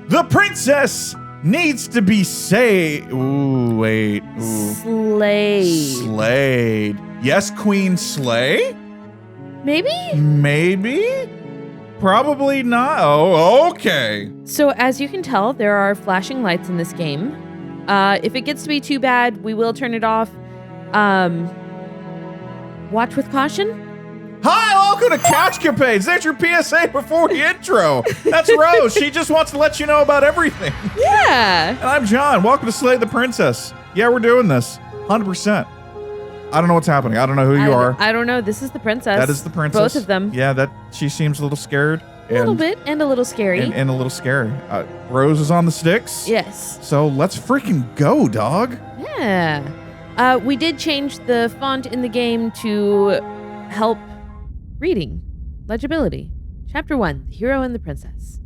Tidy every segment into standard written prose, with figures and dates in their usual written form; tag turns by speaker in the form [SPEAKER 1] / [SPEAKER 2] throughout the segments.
[SPEAKER 1] The princess needs to be saved. Ooh, wait. Ooh.
[SPEAKER 2] Slayed.
[SPEAKER 1] Yes, Queen Slay?
[SPEAKER 2] Maybe?
[SPEAKER 1] Probably not. Oh, okay.
[SPEAKER 2] So as you can tell, there are flashing lights in this game. If it gets to be too bad, we will turn it off. Watch with caution.
[SPEAKER 1] Hi, welcome to CouchCapades. There's your PSA before the intro. That's Rose. She just wants to let you know about everything.
[SPEAKER 2] Yeah.
[SPEAKER 1] And I'm John. Welcome to Slay the Princess. Yeah, we're doing this. 100%. I don't know what's happening. I don't know who you are.
[SPEAKER 2] I don't know. This is the princess.
[SPEAKER 1] That is the princess.
[SPEAKER 2] Both of them.
[SPEAKER 1] Yeah, she seems a little scared.
[SPEAKER 2] A little bit and a little scary.
[SPEAKER 1] And a little scary. Rose is on the sticks.
[SPEAKER 2] Yes.
[SPEAKER 1] So let's freaking go, dog.
[SPEAKER 2] Yeah. We did change the font in the game to help reading. Legibility. Chapter 1, The Hero and the Princess.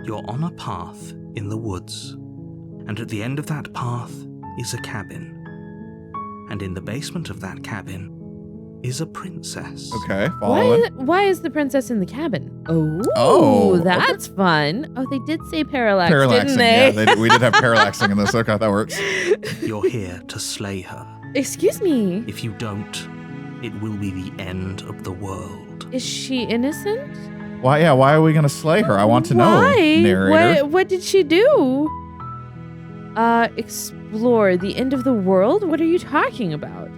[SPEAKER 3] You're on a path in the woods, and at the end of that path is a cabin. And in the basement of that cabin is a princess.
[SPEAKER 1] Okay, following.
[SPEAKER 2] Why is the princess in the cabin?
[SPEAKER 1] Oh,
[SPEAKER 2] that's fun. Oh, they did say parallax,
[SPEAKER 1] Parallaxing,
[SPEAKER 2] didn't they?
[SPEAKER 1] Yeah, we did have parallaxing in this. Okay, that works.
[SPEAKER 3] You're here to slay her.
[SPEAKER 2] Excuse me.
[SPEAKER 3] If you don't, it will be the end of the world.
[SPEAKER 2] Is she innocent?
[SPEAKER 1] Why are we gonna slay her? I want to know, narrator.
[SPEAKER 2] What did she do? Explore the end of the world? What are you talking about?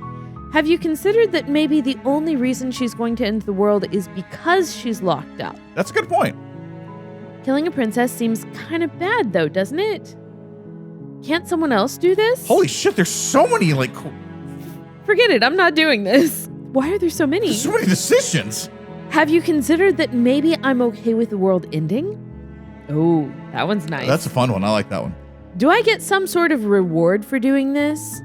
[SPEAKER 2] Have you considered that maybe the only reason she's going to end the world is because she's locked up?
[SPEAKER 1] That's a good point.
[SPEAKER 2] Killing a princess seems kind of bad, though, doesn't it? Can't someone else do this?
[SPEAKER 1] Holy shit, there's so many,
[SPEAKER 2] Forget it, I'm not doing this. Why are there so many?
[SPEAKER 1] There's so many decisions.
[SPEAKER 2] Have you considered that maybe I'm okay with the world ending? Oh, that one's nice.
[SPEAKER 1] That's a fun one. I like that one.
[SPEAKER 2] Do I get some sort of reward for doing this?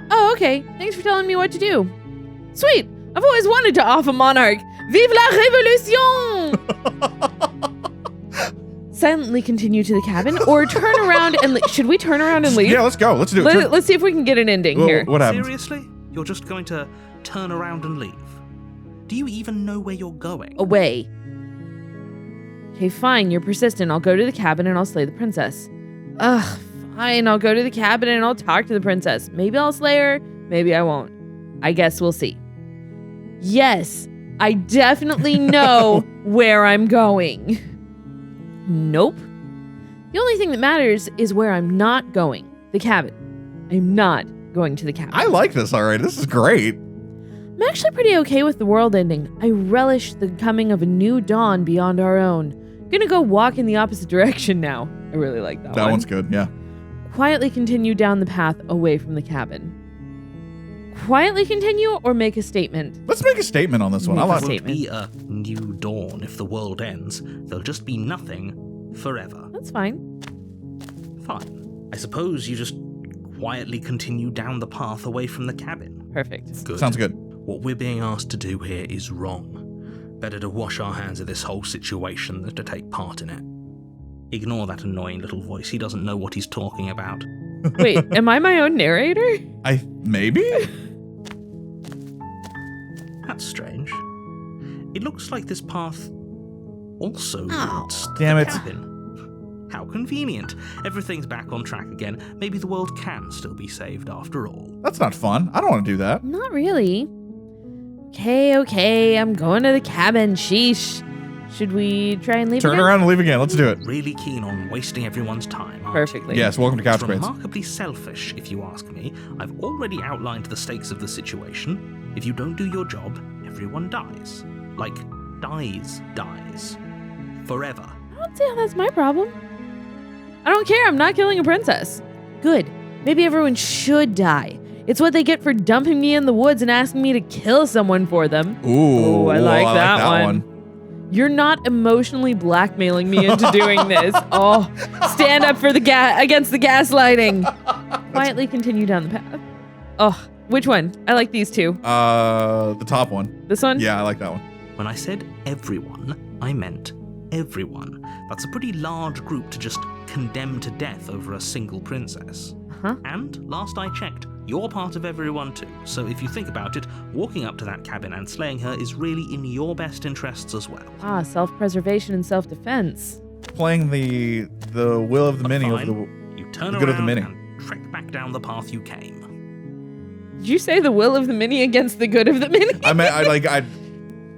[SPEAKER 2] Oh, okay. Thanks for telling me what to do. Sweet. I've always wanted to off a monarch. Vive la révolution! Silently continue to the cabin or turn around and leave. Should we turn around and leave?
[SPEAKER 1] Yeah, let's go. Let's do it.
[SPEAKER 2] Let's see if we can get an ending here.
[SPEAKER 1] What happens?
[SPEAKER 3] Seriously? You're just going to turn around and leave? Do you even know where you're going?
[SPEAKER 2] Away. Okay, fine. You're persistent. I'll go to the cabin and I'll slay the princess. Ugh, fine. I'll go to the cabin and I'll talk to the princess. Maybe I'll slay her. Maybe I won't. I guess we'll see. Yes, I definitely know where I'm going. Nope. The only thing that matters is where I'm not going. The cabin. I'm not going to the cabin.
[SPEAKER 1] I like this already. This is great.
[SPEAKER 2] I'm actually pretty okay with the world ending. I relish the coming of a new dawn beyond our own. Gonna go walk in the opposite direction now. I really like that one.
[SPEAKER 1] That one's good, yeah.
[SPEAKER 2] Quietly continue down the path away from the cabin. Quietly continue or make a statement?
[SPEAKER 1] Let's make a statement on this one. I like
[SPEAKER 3] There won't be a new dawn if the world ends. There'll just be nothing forever.
[SPEAKER 2] That's fine.
[SPEAKER 3] Fine. I suppose you just quietly continue down the path away from the cabin.
[SPEAKER 2] Perfect.
[SPEAKER 3] Good.
[SPEAKER 1] Sounds good.
[SPEAKER 3] What we're being asked to do here is wrong. Better to wash our hands of this whole situation than to take part in it. Ignore that annoying little voice. He doesn't know what he's talking about.
[SPEAKER 2] Wait, am I my own narrator?
[SPEAKER 1] Maybe?
[SPEAKER 3] That's strange. It looks like this path also leads to
[SPEAKER 1] damn
[SPEAKER 3] the
[SPEAKER 1] it.
[SPEAKER 3] cabin. How convenient. Everything's back on track again. Maybe the world can still be saved after all.
[SPEAKER 1] That's not fun. I don't want to do that.
[SPEAKER 2] Not really. Okay, I'm going to the cabin. Sheesh. Should we try and leave
[SPEAKER 1] Turn
[SPEAKER 2] again?
[SPEAKER 1] around and leave again. Let's do it.
[SPEAKER 3] Really keen on wasting everyone's time, aren't you?
[SPEAKER 2] Perfectly.
[SPEAKER 1] Yes, welcome to
[SPEAKER 3] It's
[SPEAKER 1] CouchCapades.
[SPEAKER 3] remarkably selfish, if you ask me. I've already outlined the stakes of the situation. If you don't do your job, everyone dies. Like, dies. Forever.
[SPEAKER 2] I don't see how that's my problem. I don't care. I'm not killing a princess. Good. Maybe everyone should die. It's what they get for dumping me in the woods and asking me to kill someone for them.
[SPEAKER 1] Ooh,
[SPEAKER 2] I like that one. You're not emotionally blackmailing me into doing this. Oh, stand up for the against the gaslighting. Quietly continue down the path. Oh, which one? I like these two.
[SPEAKER 1] The top one.
[SPEAKER 2] This one?
[SPEAKER 1] Yeah, I like that one.
[SPEAKER 3] When I said everyone, I meant everyone. That's a pretty large group to just condemn to death over a single princess.
[SPEAKER 2] Uh-huh.
[SPEAKER 3] And last I checked, you're part of everyone too. So if you think about it, walking up to that cabin and slaying her is really in your best interests as well.
[SPEAKER 2] Ah, self-preservation and self-defense.
[SPEAKER 1] playing the will of the many over the
[SPEAKER 3] You turn
[SPEAKER 1] the good of the
[SPEAKER 3] around
[SPEAKER 1] many.
[SPEAKER 3] and trek back down the path you came.
[SPEAKER 2] Did you say the will of the many against the good of the many?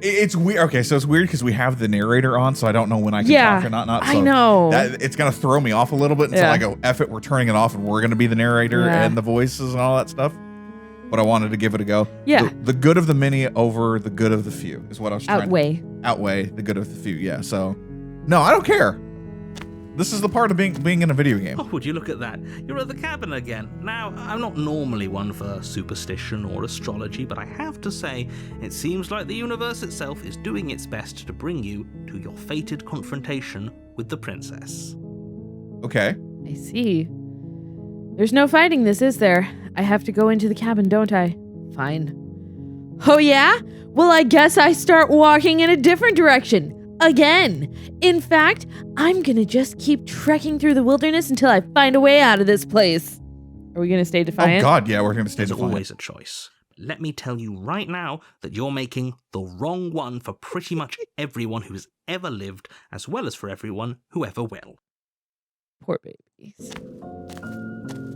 [SPEAKER 1] It's weird. Okay, so it's weird because we have the narrator on, so I don't know when I can talk or not. So
[SPEAKER 2] I know.
[SPEAKER 1] it's gonna throw me off a little bit until I go, F it, we're turning it off and we're gonna be the narrator and the voices and all that stuff. But I wanted to give it a go.
[SPEAKER 2] Yeah.
[SPEAKER 1] The good of the many over the good of the few is what I was trying to outweigh the good of the few. Yeah. So no, I don't care. This is the part of being in a video game.
[SPEAKER 3] Oh, would you look at that? You're at the cabin again. Now, I'm not normally one for superstition or astrology, but I have to say, it seems like the universe itself is doing its best to bring you to your fated confrontation with the princess.
[SPEAKER 1] Okay.
[SPEAKER 2] I see. There's no fighting this, is there? I have to go into the cabin, don't I? Fine. Oh yeah? Well, I guess I start walking in a different direction. Again. In fact, I'm gonna just keep trekking through the wilderness until I find a way out of this place. Are we gonna stay defiant?
[SPEAKER 1] Oh God, yeah, we're gonna stay
[SPEAKER 3] There's
[SPEAKER 1] defiant.
[SPEAKER 3] always a choice. Let me tell you right now that you're making the wrong one for pretty much everyone who has ever lived, as well as for everyone who ever will.
[SPEAKER 2] Poor babies.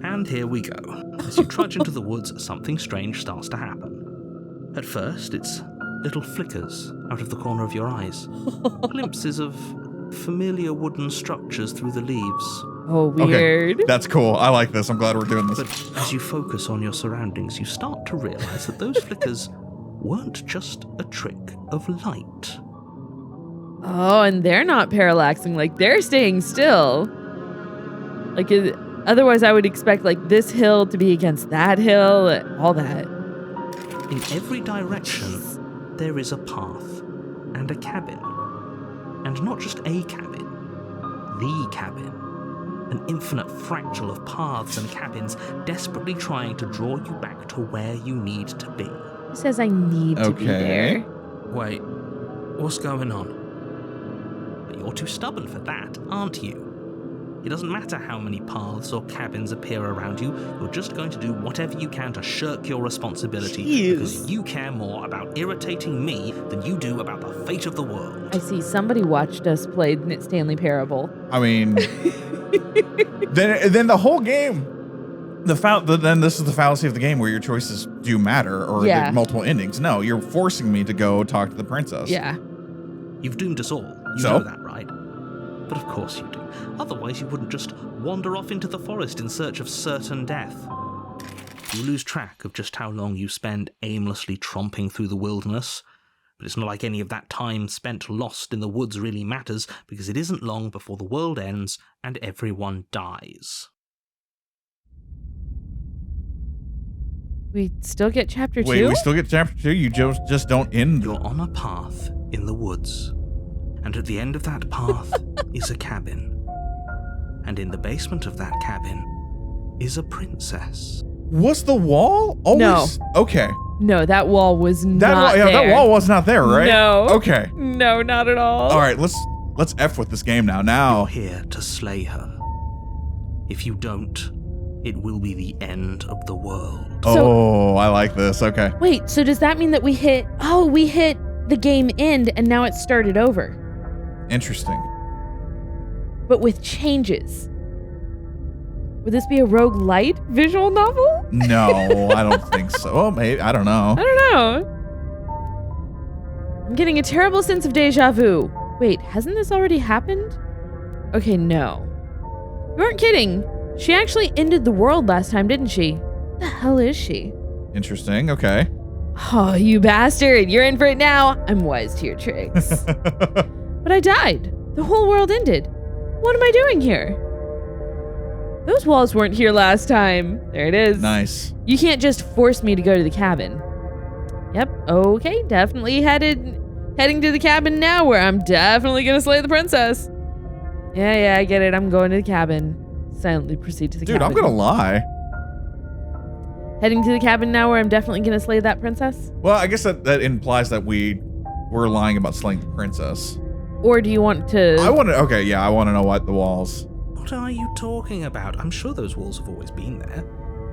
[SPEAKER 3] And here we go. As you trudge into the woods, something strange starts to happen. At first, it's little flickers out of the corner of your eyes. Glimpses of familiar wooden structures through the leaves.
[SPEAKER 2] Oh, weird.
[SPEAKER 1] Okay, that's cool. I like this. I'm glad we're doing this.
[SPEAKER 3] But as you focus on your surroundings, you start to realize that those flickers weren't just a trick of light.
[SPEAKER 2] Oh, and they're not parallaxing. Like, they're staying still. Like, otherwise I would expect, like, this hill to be against that hill, all that.
[SPEAKER 3] In every direction, there is a path and a cabin. And not just a cabin, the cabin. An infinite fractal of paths and cabins desperately trying to draw you back to where you need to be.
[SPEAKER 2] Who says I need to be there?
[SPEAKER 3] Wait, what's going on? But you're too stubborn for that, aren't you? It doesn't matter how many paths or cabins appear around you, you're just going to do whatever you can to shirk your responsibility because you care more about irritating me than you do about the fate of the world.
[SPEAKER 2] I see. Somebody watched us play Stanley Parable.
[SPEAKER 1] I mean, then the whole game, then this is the fallacy of the game where your choices do matter or the multiple endings. No, you're forcing me to go talk to the princess.
[SPEAKER 2] Yeah.
[SPEAKER 3] You've doomed us all. You know that, right? But of course you do. Otherwise you wouldn't just wander off into the forest in search of certain death. You lose track of just how long you spend aimlessly tromping through the wilderness. But it's not like any of that time spent lost in the woods really matters, because it isn't long before the world ends and everyone dies.
[SPEAKER 2] We still get chapter 2?
[SPEAKER 1] Wait, we still get chapter 2? You just don't end.
[SPEAKER 3] You're on a path in the woods. And at the end of that path is a cabin. And in the basement of that cabin is a princess.
[SPEAKER 1] Was the wall always?
[SPEAKER 2] No.
[SPEAKER 1] Okay.
[SPEAKER 2] No, that wall was not there.
[SPEAKER 1] That wall was not there, right?
[SPEAKER 2] No.
[SPEAKER 1] Okay.
[SPEAKER 2] No, not at all.
[SPEAKER 1] All right, let's F with this game now. Now.
[SPEAKER 3] You're here to slay her. If you don't, it will be the end of the world.
[SPEAKER 1] Oh, I like this. Okay.
[SPEAKER 2] Wait, so does that mean that we hit the game end and now it started over?
[SPEAKER 1] Interesting.
[SPEAKER 2] But with changes. Would this be a roguelite visual novel?
[SPEAKER 1] No, I don't think so. Oh, maybe. I don't know.
[SPEAKER 2] I don't know. I'm getting a terrible sense of deja vu. Wait, hasn't this already happened? Okay, no. You aren't kidding. She actually ended the world last time, didn't she? What the hell is she?
[SPEAKER 1] Interesting. Okay.
[SPEAKER 2] Oh, you bastard. You're in for it now. I'm wise to your tricks. But I died. The whole world ended. What am I doing here? Those walls weren't here last time. There it is.
[SPEAKER 1] Nice.
[SPEAKER 2] You can't just force me to go to the cabin. Yep. Okay. Definitely heading to the cabin now, where I'm definitely gonna slay the princess. Yeah, I get it. I'm going to the cabin. Silently proceed to the cabin.
[SPEAKER 1] Dude, I'm gonna lie.
[SPEAKER 2] Heading to the cabin now, where I'm definitely gonna slay that princess.
[SPEAKER 1] Well, I guess that implies that we're lying about slaying the princess.
[SPEAKER 2] Or do you want to?
[SPEAKER 1] I want to know what the walls.
[SPEAKER 3] What are you talking about? I'm sure those walls have always been there.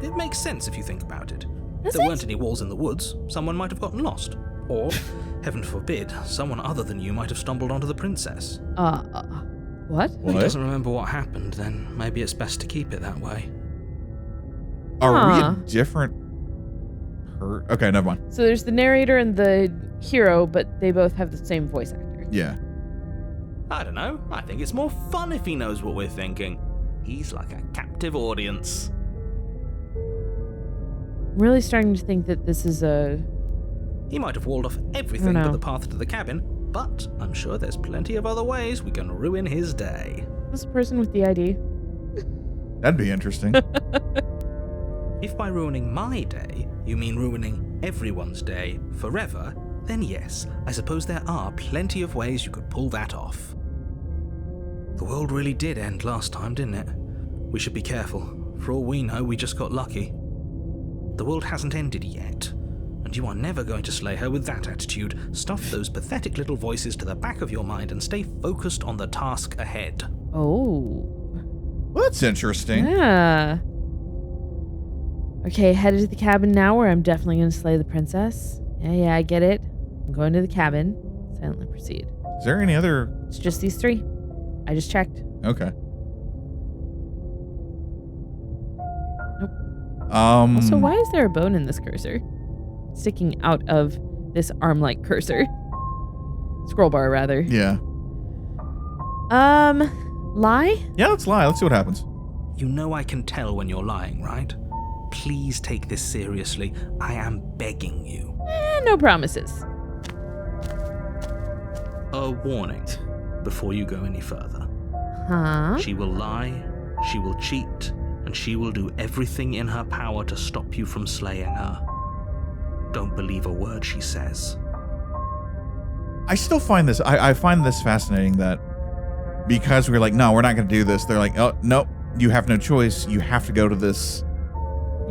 [SPEAKER 3] It makes sense if you think about it. If there weren't any walls in the woods, someone might have gotten lost. Or, heaven forbid, someone other than you might have stumbled onto the princess.
[SPEAKER 2] What?
[SPEAKER 3] If he doesn't remember what happened, then maybe it's best to keep it that way.
[SPEAKER 1] Are we a different... Okay, never mind.
[SPEAKER 2] So there's the narrator and the hero, but they both have the same voice actor.
[SPEAKER 1] Yeah.
[SPEAKER 3] I don't know. I think it's more fun if he knows what we're thinking. He's like a captive audience.
[SPEAKER 2] I'm really starting to think that this is a...
[SPEAKER 3] He might have walled off everything but the path to the cabin, but I'm sure there's plenty of other ways we can ruin his day.
[SPEAKER 2] This person with the ID.
[SPEAKER 1] That'd be interesting.
[SPEAKER 3] If by ruining my day, you mean ruining everyone's day forever, then yes, I suppose there are plenty of ways you could pull that off. The world really did end last time, didn't it? We should be careful. For all we know, we just got lucky. The world hasn't ended yet, and you are never going to slay her with that attitude. Stuff those pathetic little voices to the back of your mind and stay focused on the task ahead.
[SPEAKER 2] Oh.
[SPEAKER 1] Well, that's interesting.
[SPEAKER 2] Yeah. Okay, headed to the cabin now where I'm definitely going to slay the princess. Yeah, I get it. I'm going to the cabin. Silently proceed.
[SPEAKER 1] Is there any other...
[SPEAKER 2] It's just these 3. I just checked.
[SPEAKER 1] Okay.
[SPEAKER 2] Nope. Also, why is there a bone in this cursor? Sticking out of this arm-like cursor. Scroll bar, rather.
[SPEAKER 1] Yeah.
[SPEAKER 2] Lie?
[SPEAKER 1] Yeah, let's lie. Let's see what happens.
[SPEAKER 3] You know I can tell when you're lying, right? Please take this seriously. I am begging you.
[SPEAKER 2] No promises.
[SPEAKER 3] A warning before you go any further.
[SPEAKER 2] Huh?
[SPEAKER 3] She will lie, she will cheat, and she will do everything in her power to stop you from slaying her. Don't believe a word she says.
[SPEAKER 1] I still find this... I find this fascinating that because we're like, no, we're not going to do this. They're like, oh, nope, you have no choice. You have to go to this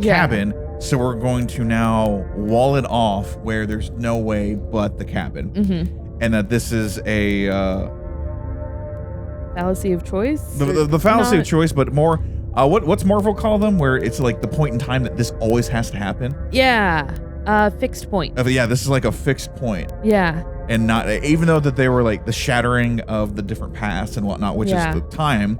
[SPEAKER 1] cabin. So we're going to now wall it off where there's no way but the cabin.
[SPEAKER 2] Mm-hmm.
[SPEAKER 1] And that this is a...
[SPEAKER 2] fallacy of choice?
[SPEAKER 1] The fallacy of choice, but more... what's Marvel call them? Where it's like the point in time that this always has to happen?
[SPEAKER 2] Yeah. Fixed point.
[SPEAKER 1] Yeah, this is like a fixed point.
[SPEAKER 2] Yeah.
[SPEAKER 1] And not... Even though that they were like the shattering of the different pasts and whatnot, which is the time,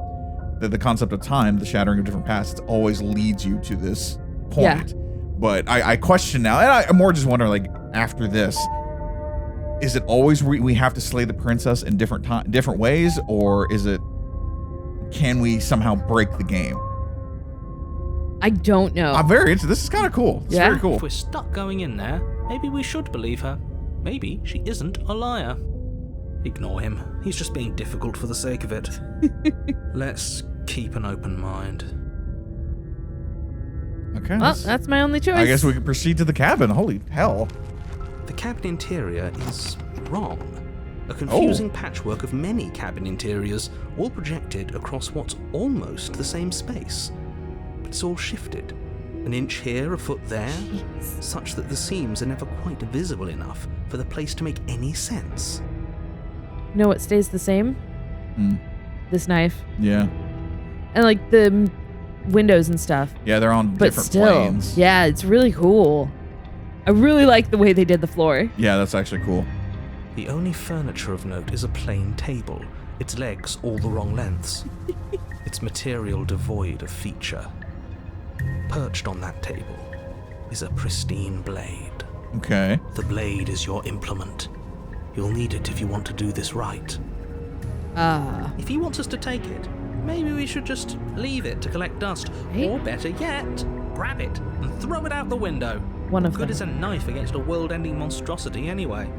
[SPEAKER 1] the concept of time, the shattering of different pasts, it always leads you to this point. Yeah. But I question now, and I'm more just wondering, like, after this, is it always we have to slay the princess in different ways, or is it, can we somehow break the game?
[SPEAKER 2] I don't know.
[SPEAKER 1] I'm very into this. Is kind of cool. It's very cool.
[SPEAKER 3] If we're stuck going in there, maybe we should believe her. Maybe she isn't a liar. Ignore him. He's just being difficult for the sake of it. Let's keep an open mind.
[SPEAKER 1] Okay.
[SPEAKER 2] Well, that's my only choice.
[SPEAKER 1] I guess we can proceed to the cabin. Holy hell.
[SPEAKER 3] The cabin interior is wrong. A confusing patchwork of many cabin interiors, all projected across what's almost the same space. But it's all shifted. An inch here, a foot there, such that the seams are never quite visible enough for the place to make any sense.
[SPEAKER 2] You know what stays the same? This knife.
[SPEAKER 1] Yeah.
[SPEAKER 2] And like the windows and stuff.
[SPEAKER 1] Yeah, they're on different planes.
[SPEAKER 2] Yeah, it's really cool. I really like the way they did the floor.
[SPEAKER 1] Yeah, that's actually cool.
[SPEAKER 3] The only furniture of note is a plain table, its legs all the wrong lengths, its material devoid of feature. Perched on that table is a pristine blade.
[SPEAKER 1] Okay.
[SPEAKER 3] The blade is your implement. You'll need it if you want to do this right. If he wants us to take it, maybe we should just leave it to collect dust. Right? Or better yet, grab it and throw it out the window.
[SPEAKER 2] One of
[SPEAKER 3] Good as a knife against a world-ending monstrosity anyway.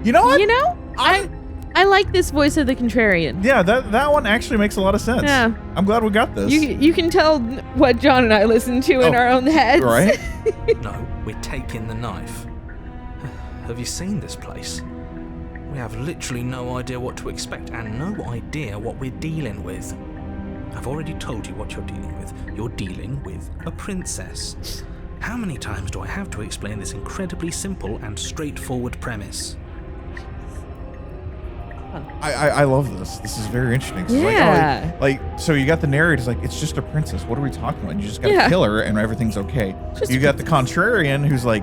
[SPEAKER 1] You know what?
[SPEAKER 2] You know, I like this voice of the contrarian.
[SPEAKER 1] Yeah, that one actually makes a lot of sense.
[SPEAKER 2] Yeah.
[SPEAKER 1] I'm glad we got this.
[SPEAKER 2] You can tell what John and I listen to in our own heads.
[SPEAKER 1] Right?
[SPEAKER 3] No, we're taking the knife. Have you seen this place? We have literally no idea what to expect and no idea what we're dealing with. I've already told you what you're dealing with. You're dealing with a princess. How many times do I have to explain this incredibly simple and straightforward premise?
[SPEAKER 1] I love this. This is very interesting.
[SPEAKER 2] Yeah.
[SPEAKER 1] Like, so you got the narrator. Like, it's just a princess. What are we talking about? You just got to kill her and everything's okay. You got the contrarian who's like,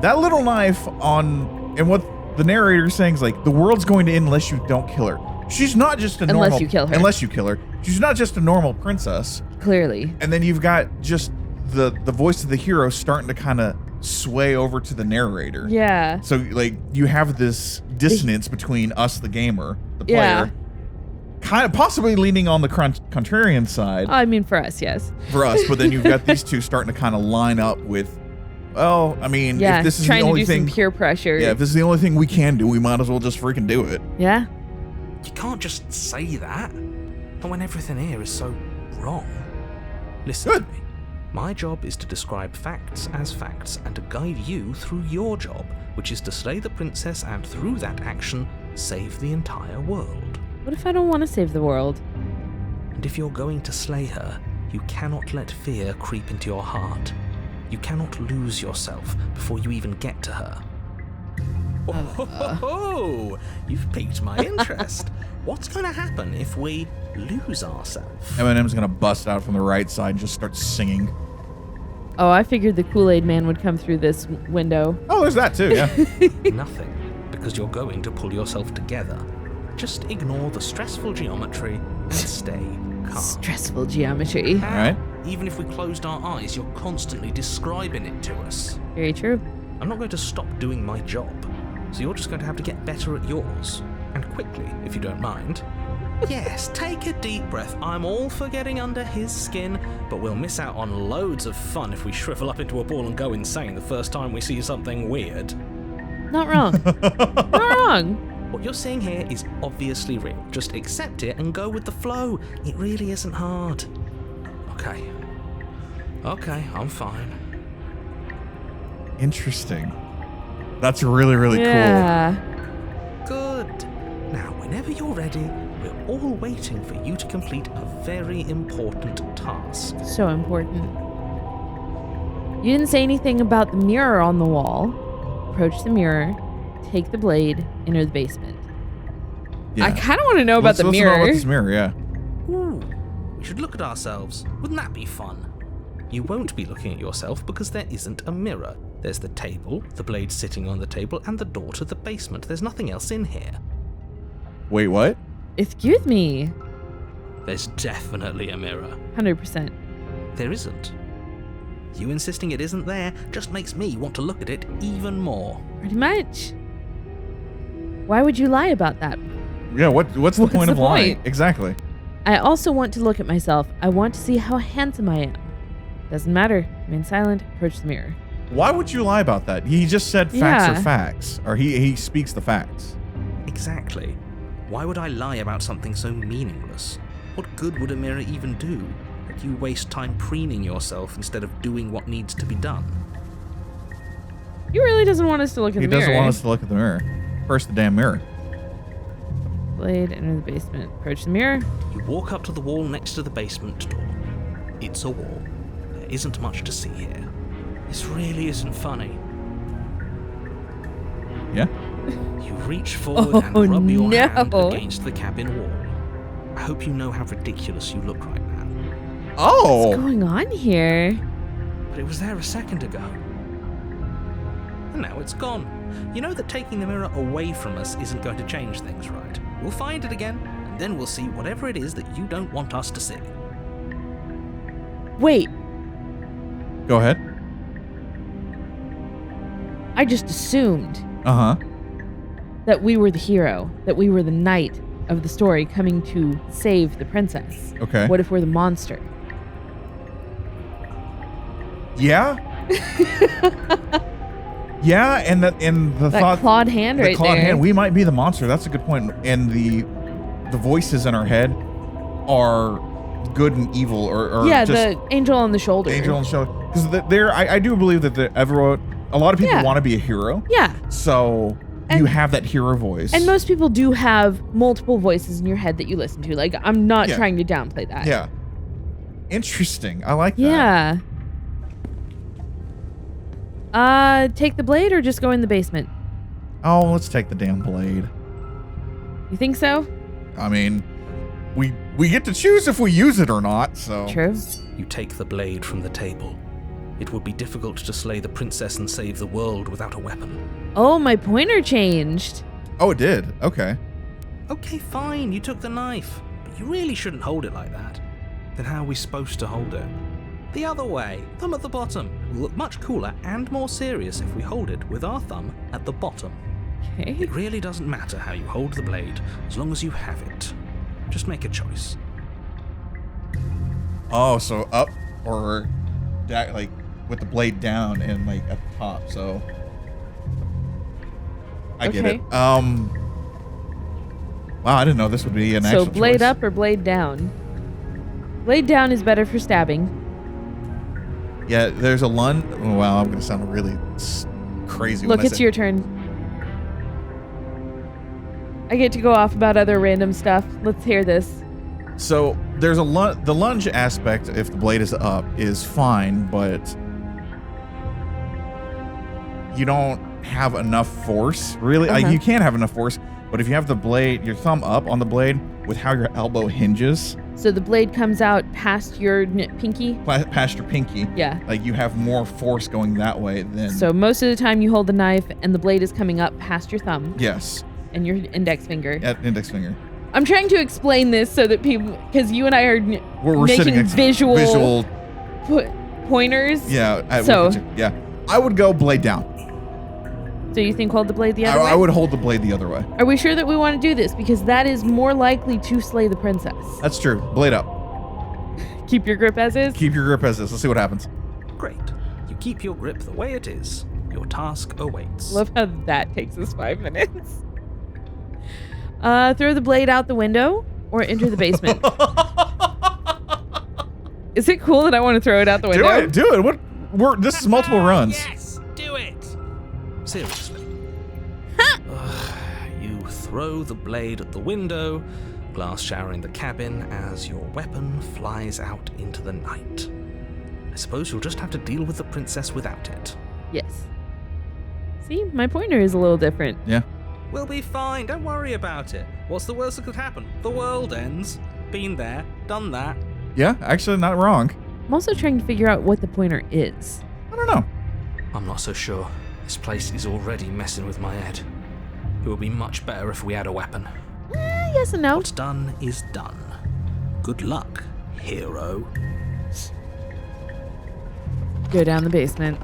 [SPEAKER 1] that little knife on, and what the narrator is saying is like, the world's going to end unless you don't kill her. she's not just a normal...
[SPEAKER 2] Unless you kill her.
[SPEAKER 1] Unless you kill her. She's not just a normal princess.
[SPEAKER 2] Clearly.
[SPEAKER 1] And then you've got just the voice of the hero starting to kind of sway over to the narrator.
[SPEAKER 2] Yeah.
[SPEAKER 1] So, like, you have this dissonance between us, the gamer, the player, kind of possibly leaning on the contrarian side.
[SPEAKER 2] I mean, for us, yes.
[SPEAKER 1] For us, but then you've got these two starting to kind of line up with, well, I mean, if this is the only thing...
[SPEAKER 2] trying to do some peer pressure.
[SPEAKER 1] Yeah, if this is the only thing we can do, we might as well just freaking do it.
[SPEAKER 2] Yeah.
[SPEAKER 3] You can't just say that. And when everything here is so wrong. Listen to me. My job is to describe facts as facts and to guide you through your job, which is to slay the princess and through that action, save the entire world.
[SPEAKER 2] What if I don't want to save the world?
[SPEAKER 3] And if you're going to slay her, you cannot let fear creep into your heart. You cannot lose yourself before you even get to her. Oh, you've piqued my interest. What's going to happen if we lose ourselves?
[SPEAKER 1] Eminem's going to bust out from the right side and just start singing.
[SPEAKER 2] Oh, I figured the Kool-Aid Man would come through this window.
[SPEAKER 1] Oh, there's that too, yeah.
[SPEAKER 3] Nothing, because you're going to pull yourself together. Just ignore the stressful geometry and stay calm.
[SPEAKER 2] Stressful geometry.
[SPEAKER 1] All right.
[SPEAKER 3] Even if we closed our eyes, you're constantly describing it to us.
[SPEAKER 2] Very true.
[SPEAKER 3] I'm not going to stop doing my job, so you're just going to have to get better at yours. And quickly, if you don't mind. Yes, take a deep breath. I'm all for getting under his skin, but we'll miss out on loads of fun if we shrivel up into a ball and go insane the first time we see something weird.
[SPEAKER 2] Not wrong. Not wrong.
[SPEAKER 3] What you're seeing here is obviously real. Just accept it and go with the flow. It really isn't hard. Okay, I'm fine.
[SPEAKER 1] Interesting. That's really, really cool.
[SPEAKER 3] Good. Now, whenever you're ready, we're all waiting for you to complete a very important task.
[SPEAKER 2] So important. You didn't say anything about the mirror on the wall. Approach the mirror, take the blade, enter the basement.
[SPEAKER 1] Yeah.
[SPEAKER 2] I kind of want to know about the mirror.
[SPEAKER 1] Know about this mirror, yeah.
[SPEAKER 3] Ooh, we should look at ourselves. Wouldn't that be fun? You won't be looking at yourself because there isn't a mirror. There's the table, the blade sitting on the table, and the door to the basement. There's nothing else in here.
[SPEAKER 1] Wait, what?
[SPEAKER 2] Excuse me.
[SPEAKER 3] There's definitely a mirror.
[SPEAKER 2] 100%.
[SPEAKER 3] There isn't. You insisting it isn't there just makes me want to look at it even more.
[SPEAKER 2] Pretty much. Why would you lie about that?
[SPEAKER 1] Yeah, what's the point of lying? Exactly.
[SPEAKER 2] I also want to look at myself. I want to see how handsome I am. Doesn't matter. Remain silent. Approach the mirror.
[SPEAKER 1] Why would you lie about that? He just said facts are facts. Or he speaks the facts.
[SPEAKER 3] Exactly. Why would I lie about something so meaningless? What good would a mirror even do? That you waste time preening yourself instead of doing what needs to be done.
[SPEAKER 2] He really doesn't want us to look at the mirror.
[SPEAKER 1] He doesn't want us to look at the mirror. First, the damn mirror.
[SPEAKER 2] Blade, enter the basement. Approach the mirror.
[SPEAKER 3] You walk up to the wall next to the basement door. It's a wall. There isn't much to see here. This really isn't funny.
[SPEAKER 1] Yeah?
[SPEAKER 3] You reach forward and rub your hand against the cabin wall. I hope you know how ridiculous you look right now.
[SPEAKER 1] Oh!
[SPEAKER 2] What's going on here?
[SPEAKER 3] But it was there a second ago. And now it's gone. You know that taking the mirror away from us isn't going to change things, right? We'll find it again, and then we'll see whatever it is that you don't want us to see.
[SPEAKER 2] Wait.
[SPEAKER 1] Go ahead.
[SPEAKER 2] I just assumed
[SPEAKER 1] that
[SPEAKER 2] we were the hero, that we were the knight of the story coming to save the princess.
[SPEAKER 1] Okay.
[SPEAKER 2] What if we're the monster?
[SPEAKER 1] Yeah? Yeah, and the thought,
[SPEAKER 2] clawed hand right
[SPEAKER 1] clawed
[SPEAKER 2] there.
[SPEAKER 1] hand, we might be the monster. That's a good point. And the voices in our head are good and evil, or
[SPEAKER 2] yeah,
[SPEAKER 1] just
[SPEAKER 2] the angel on the shoulder.
[SPEAKER 1] Angel on the shoulder. Because I do believe that a lot of people want to be a hero.
[SPEAKER 2] Yeah.
[SPEAKER 1] So you have that hero voice.
[SPEAKER 2] And most people do have multiple voices in your head that you listen to. Like, I'm not trying to downplay that.
[SPEAKER 1] Yeah. Interesting. I like that.
[SPEAKER 2] Yeah. Take the blade or just go in the basement?
[SPEAKER 1] Oh, let's take the damn blade.
[SPEAKER 2] You think so?
[SPEAKER 1] I mean, we get to choose if we use it or not, so.
[SPEAKER 2] True.
[SPEAKER 3] You take the blade from the table. It would be difficult to slay the princess and save the world without a weapon.
[SPEAKER 2] Oh, my pointer changed.
[SPEAKER 1] Oh, it did. Okay.
[SPEAKER 3] Okay, fine, you took the knife, but you really shouldn't hold it like that. Then how are we supposed to hold it? The other way, thumb at the bottom. Will look much cooler and more serious if we hold it with our thumb at the bottom.
[SPEAKER 2] Okay.
[SPEAKER 3] It really doesn't matter how you hold the blade, as long as you have it. Just make a choice.
[SPEAKER 1] Oh, so up or like with the blade down and like at the top. So I get it. Wow, I didn't know this would be an actual
[SPEAKER 2] So blade
[SPEAKER 1] choice.
[SPEAKER 2] up or blade down? Blade down is better for stabbing.
[SPEAKER 1] Yeah, there's a lunge. Oh, wow, I'm gonna sound really crazy.
[SPEAKER 2] Look,
[SPEAKER 1] when I
[SPEAKER 2] it's
[SPEAKER 1] say-
[SPEAKER 2] your turn. I get to go off about other random stuff. Let's hear this.
[SPEAKER 1] So there's the lunge aspect. If the blade is up, is fine, but you don't have enough force. Really, you can't have enough force. But if you have the blade, your thumb up on the blade with how your elbow hinges,
[SPEAKER 2] So the blade comes out past your pinky?
[SPEAKER 1] past your pinky,
[SPEAKER 2] Yeah.
[SPEAKER 1] like you have more force going that way than.
[SPEAKER 2] So most of the time you hold the knife and the blade is coming up past your thumb
[SPEAKER 1] Yes,
[SPEAKER 2] and your index finger.
[SPEAKER 1] at index finger.
[SPEAKER 2] I'm trying to explain this so that people, because you and I are
[SPEAKER 1] We're sitting
[SPEAKER 2] making
[SPEAKER 1] next-
[SPEAKER 2] visual pointers.
[SPEAKER 1] Yeah.
[SPEAKER 2] So-
[SPEAKER 1] yeah, I would go blade down.
[SPEAKER 2] So you think hold the blade the other way?
[SPEAKER 1] I would hold the blade the other way.
[SPEAKER 2] Are we sure that we want to do this? Because that is more likely to slay the princess.
[SPEAKER 1] That's true. Blade up.
[SPEAKER 2] Keep your grip as is.
[SPEAKER 1] Keep your grip as is. Let's see what happens.
[SPEAKER 3] Great. You keep your grip the way it is. Your task awaits.
[SPEAKER 2] Love how that takes us 5 minutes. Throw the blade out the window or enter the basement. Is it cool that I want to throw it out the window?
[SPEAKER 1] Do it. This is multiple runs.
[SPEAKER 3] Yes, do it. Seriously. You throw the blade at the window, glass showering the cabin as your weapon flies out into the night. I suppose you'll just have to deal with the princess without it.
[SPEAKER 2] Yes. See, my pointer is a little different.
[SPEAKER 1] Yeah.
[SPEAKER 3] We'll be fine, don't worry about it. What's the worst that could happen? The world ends. Been there, done that.
[SPEAKER 1] Yeah, actually not wrong.
[SPEAKER 2] I'm also trying to figure out what the pointer is.
[SPEAKER 1] I don't know.
[SPEAKER 3] I'm not so sure. This place is already messing with my head. It would be much better if we had a weapon.
[SPEAKER 2] Yes and no.
[SPEAKER 3] What's done is done. Good luck, hero.
[SPEAKER 2] Go down the basement.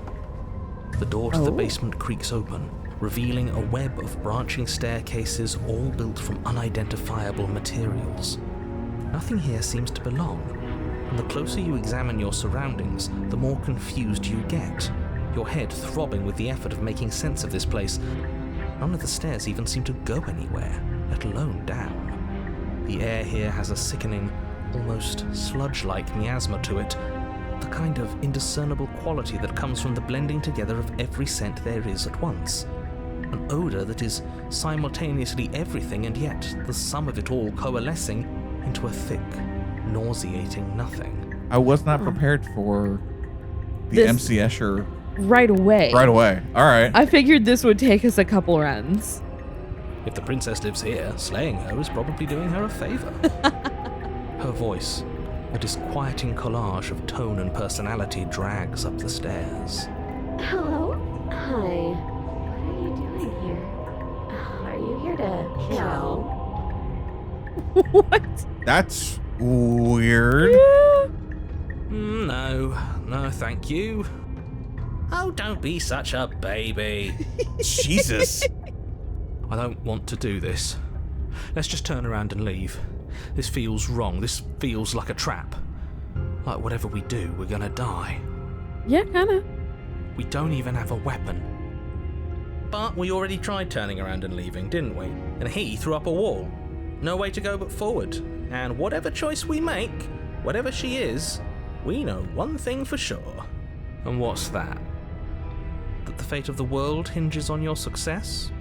[SPEAKER 3] The door to the
[SPEAKER 2] Oh.
[SPEAKER 3] basement creaks open, revealing a web of branching staircases all built from unidentifiable materials. Nothing here seems to belong, and the closer you examine your surroundings, the more confused you get, your head throbbing with the effort of making sense of this place. None of the stairs even seem to go anywhere, let alone down. The air here has a sickening, almost sludge-like miasma to it, the kind of indiscernible quality that comes from the blending together of every scent there is at once. An odor that is simultaneously everything and yet the sum of it all coalescing into a thick, nauseating nothing.
[SPEAKER 1] I was not prepared for the
[SPEAKER 2] This-
[SPEAKER 1] MC Escher
[SPEAKER 2] Right away.
[SPEAKER 1] right away. All right.
[SPEAKER 2] I figured this would take us a couple runs.
[SPEAKER 3] If the princess lives here, slaying her is probably doing her a favor. Her voice, a disquieting collage of tone and personality, drags up the stairs.
[SPEAKER 4] Hello? Hi. What are you doing here? Are you here to kill?
[SPEAKER 2] What?
[SPEAKER 1] That's weird.
[SPEAKER 3] No, thank you. Oh, don't be such a baby.
[SPEAKER 1] Jesus.
[SPEAKER 3] I don't want to do this. Let's just turn around and leave. This feels wrong. This feels like a trap. Like whatever we do, we're gonna die.
[SPEAKER 2] Yeah, kinda.
[SPEAKER 3] We don't even have a weapon. But we already tried turning around and leaving, didn't we? And he threw up a wall. No way to go but forward. And whatever choice we make, whatever she is, we know one thing for sure. And what's that? That the fate of the world hinges on your success?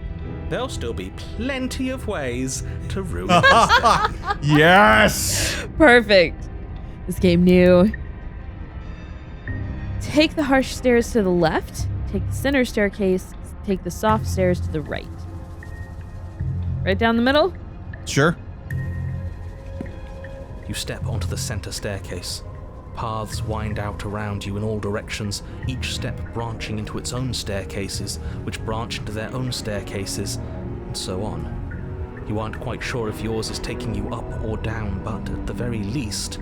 [SPEAKER 3] There'll still be plenty of ways to ruin this day.
[SPEAKER 1] Yes.
[SPEAKER 2] Perfect. This game knew. Take the harsh stairs to the left. Take the center staircase. Take the soft stairs to the right. Right down the middle?
[SPEAKER 1] Sure.
[SPEAKER 3] You step onto the center staircase. Paths wind out around you in all directions, each step branching into its own staircases, which branch into their own staircases, and so on. You aren't quite sure if yours is taking you up or down, but at the very least,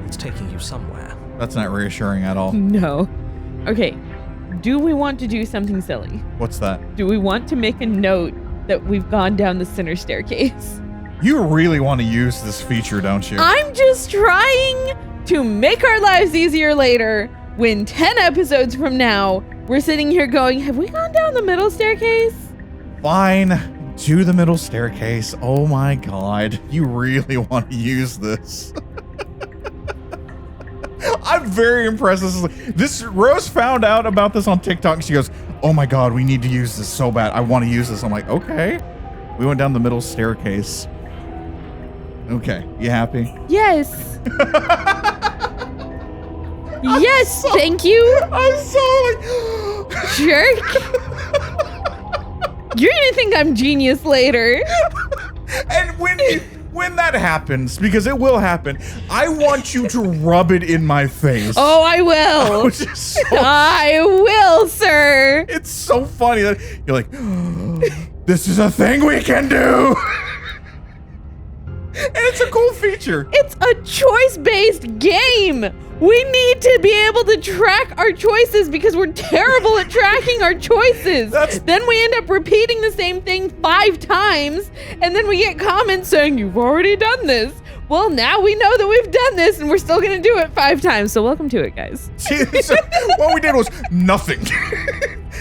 [SPEAKER 3] it's taking you somewhere.
[SPEAKER 1] That's not reassuring at all.
[SPEAKER 2] No. Okay. Do we want to do something silly?
[SPEAKER 1] What's that?
[SPEAKER 2] Do we want to make a note that we've gone down the center staircase?
[SPEAKER 1] You really want to use this feature, don't you?
[SPEAKER 2] I'm just trying to make our lives easier later when 10 episodes from now, we're sitting here going, have we gone down the middle staircase?
[SPEAKER 1] Fine. Do the middle staircase. Oh my god. You really want to use this. I'm very impressed. This Rose found out about this on TikTok. She goes, oh my god, we need to use this so bad. I want to use this. I'm like, okay. We went down the middle staircase. Okay. You happy?
[SPEAKER 2] Yes. Yes, thank you.
[SPEAKER 1] I'm so like...
[SPEAKER 2] Jerk. You're gonna think I'm genius later.
[SPEAKER 1] And when that happens, because it will happen, I want you to rub it in my face.
[SPEAKER 2] Oh, I will. I will, sir.
[SPEAKER 1] It's so funny that you're like, oh, this is a thing we can do. And it's a cool feature.
[SPEAKER 2] It's a choice-based game. We need to be able to track our choices because we're terrible at tracking our choices. Then we end up repeating the same thing 5 times, and then we get comments saying, you've already done this. Well, now we know that we've done this, and we're still going to do it 5 times, so welcome to it, guys.
[SPEAKER 1] So what we did was nothing.